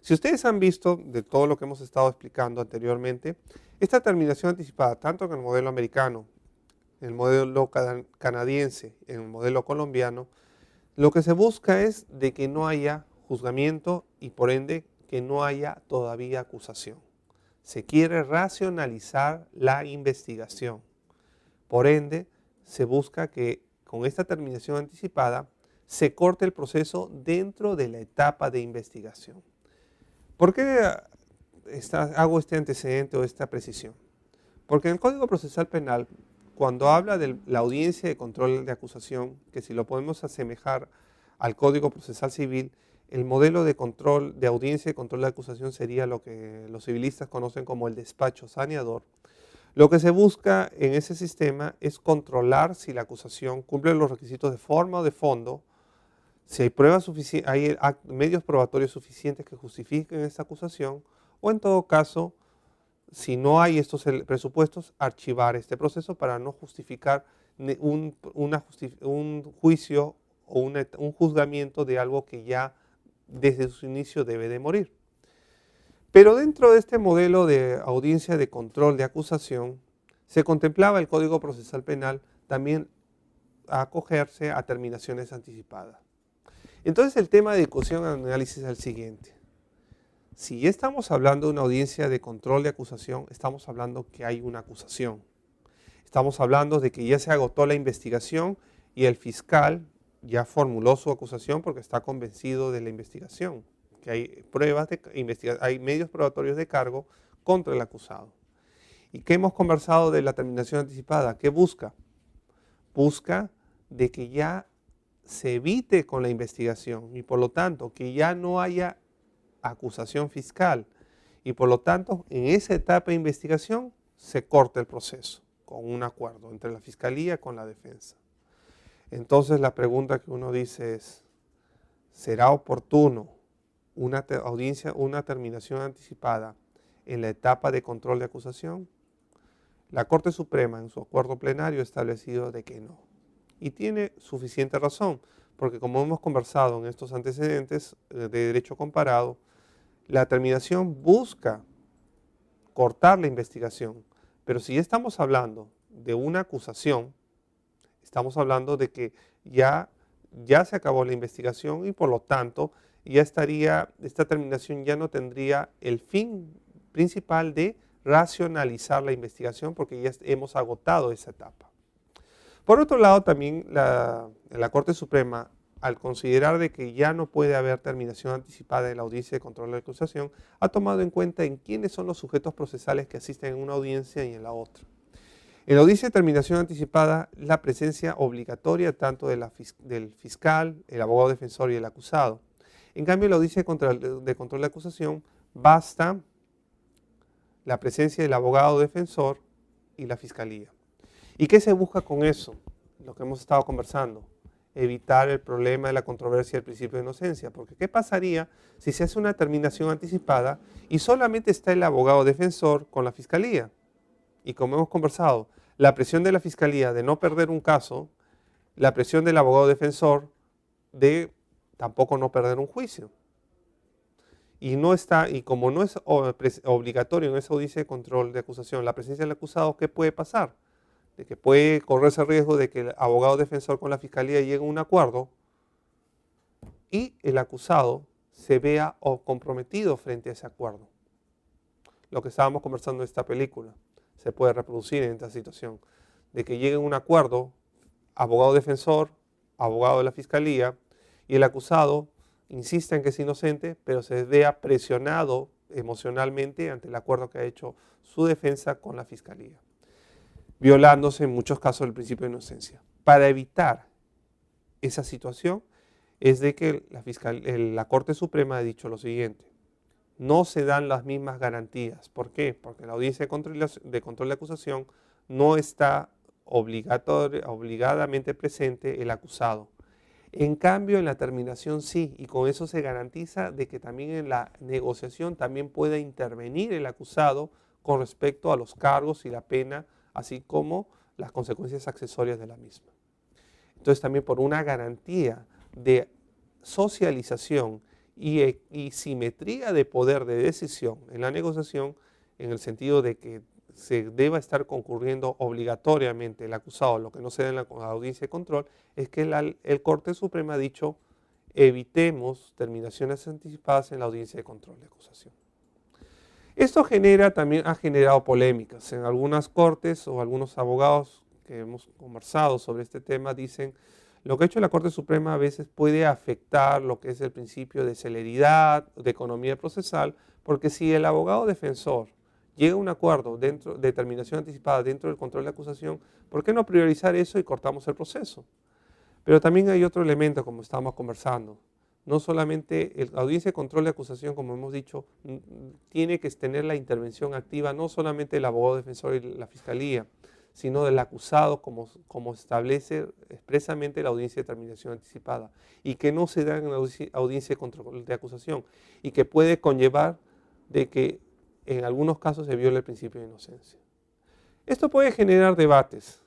Si ustedes han visto de todo lo que hemos estado explicando anteriormente, esta terminación anticipada, tanto en el modelo americano, en el modelo canadiense, en el modelo colombiano, lo que se busca es de que no haya juzgamiento y por ende que no haya todavía acusación. Se quiere racionalizar la investigación. Por ende, se busca que con esta terminación anticipada se corte el proceso dentro de la etapa de investigación. ¿Por qué hago este antecedente o esta precisión? Porque en el Código Procesal Penal, cuando habla de la audiencia de control de acusación, que si lo podemos asemejar al Código Procesal Civil, el modelo de control, de audiencia de control de acusación sería lo que los civilistas conocen como el despacho saneador. Lo que se busca en ese sistema es controlar si la acusación cumple los requisitos de forma o de fondo, si hay pruebas suficientes, hay medios probatorios suficientes que justifiquen esta acusación o en todo caso, si no hay estos presupuestos, archivar este proceso para no justificar un juicio o un juzgamiento de algo que ya desde su inicio debe de morir. Pero dentro de este modelo de audiencia de control de acusación, se contemplaba el Código Procesal Penal también acogerse a terminaciones anticipadas. Entonces el tema de discusión y análisis es el siguiente. Si ya estamos hablando de una audiencia de control de acusación, estamos hablando que hay una acusación. Estamos hablando de que ya se agotó la investigación y el fiscal ya formuló su acusación porque está convencido de la investigación, que hay pruebas hay medios probatorios de cargo contra el acusado. ¿Y qué hemos conversado de la terminación anticipada? ¿Qué busca? Busca de que ya se evite con la investigación y por lo tanto que ya no haya acusación fiscal y por lo tanto en esa etapa de investigación se corta el proceso con un acuerdo entre la fiscalía con la defensa. Entonces la pregunta que uno dice es, ¿será oportuno una terminación anticipada en la etapa de control de acusación? La Corte Suprema en su acuerdo plenario ha establecido de que no. Y tiene suficiente razón, porque como hemos conversado en estos antecedentes de derecho comparado, la terminación busca cortar la investigación, pero si estamos hablando de una acusación, estamos hablando de que ya se acabó la investigación y por lo tanto esta terminación ya no tendría el fin principal de racionalizar la investigación porque ya hemos agotado esa etapa. Por otro lado, también la Corte Suprema, al considerar de que ya no puede haber terminación anticipada en la audiencia de control de acusación, ha tomado en cuenta en quiénes son los sujetos procesales que asisten en una audiencia y en la otra. En la audiencia de terminación anticipada, la presencia obligatoria tanto del fiscal, el abogado defensor y el acusado. En cambio, en la audiencia de control de acusación, basta la presencia del abogado defensor y la fiscalía. ¿Y qué se busca con eso? Lo que hemos estado conversando, evitar el problema de la controversia del principio de inocencia. Porque ¿qué pasaría si se hace una terminación anticipada y solamente está el abogado defensor con la fiscalía? Y como hemos conversado, la presión de la fiscalía de no perder un caso, la presión del abogado defensor de tampoco no perder un juicio. Y como no es obligatorio en esa audiencia de control de acusación la presencia del acusado, ¿qué puede pasar? De que puede correrse el riesgo de que el abogado defensor con la fiscalía llegue a un acuerdo y el acusado se vea comprometido frente a ese acuerdo. Lo que estábamos conversando en esta película se puede reproducir en esta situación, de que llegue a un acuerdo abogado defensor, abogado de la fiscalía y el acusado insiste en que es inocente, pero se vea presionado emocionalmente ante el acuerdo que ha hecho su defensa con la fiscalía, violándose en muchos casos el principio de inocencia. Para evitar esa situación es de que la Corte Suprema ha dicho lo siguiente: no se dan las mismas garantías. ¿Por qué? Porque en la audiencia de control de acusación no está obligadamente presente el acusado. En cambio, en la terminación sí, y con eso se garantiza de que también en la negociación también pueda intervenir el acusado con respecto a los cargos y la pena, así como las consecuencias accesorias de la misma. Entonces también por una garantía de socialización y simetría de poder de decisión en la negociación, en el sentido de que se deba estar concurriendo obligatoriamente el acusado, lo que no se da en la audiencia de control, es que el Corte Suprema ha dicho evitemos terminaciones anticipadas en la audiencia de control de acusación. Esto también ha generado polémicas. En algunas cortes o algunos abogados que hemos conversado sobre este tema dicen lo que ha hecho la Corte Suprema a veces puede afectar lo que es el principio de celeridad, de economía procesal, porque si el abogado defensor llega a un acuerdo de terminación anticipada dentro del control de acusación, ¿por qué no priorizar eso y cortamos el proceso? Pero también hay otro elemento, como estábamos conversando. No solamente la audiencia de control de acusación, como hemos dicho, tiene que tener la intervención activa no solamente del abogado defensor y la fiscalía, sino del acusado como establece expresamente la audiencia de terminación anticipada y que no se da en la audiencia de control de acusación y que puede conllevar de que en algunos casos se viola el principio de inocencia. Esto puede generar debates,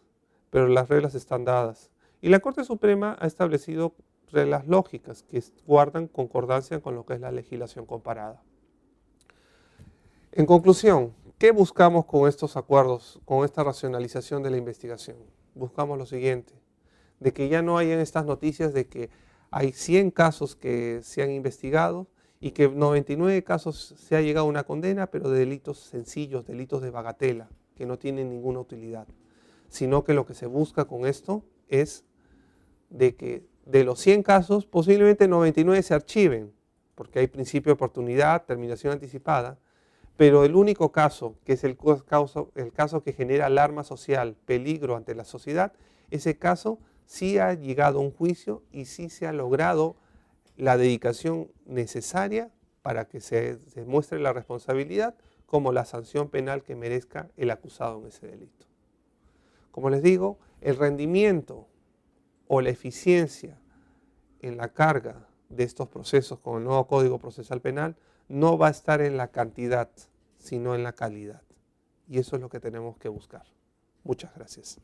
pero las reglas están dadas. Y la Corte Suprema ha establecido reglas lógicas que guardan concordancia con lo que es la legislación comparada. En conclusión, ¿qué buscamos con estos acuerdos, con esta racionalización de la investigación? Buscamos lo siguiente, de que ya no hayan estas noticias de que hay 100 casos que se han investigado y que 99 casos se ha llegado a una condena, pero de delitos sencillos, delitos de bagatela, que no tienen ninguna utilidad, sino que lo que se busca con esto es de que de los 100 casos, posiblemente 99 se archiven, porque hay principio de oportunidad, terminación anticipada, pero el único caso, que es el caso que genera alarma social, peligro ante la sociedad, ese caso sí ha llegado a un juicio y sí se ha logrado la dedicación necesaria para que se demuestre la responsabilidad como la sanción penal que merezca el acusado en ese delito. Como les digo, el rendimiento o la eficiencia en la carga de estos procesos con el nuevo Código Procesal Penal no va a estar en la cantidad, sino en la calidad. Y eso es lo que tenemos que buscar. Muchas gracias.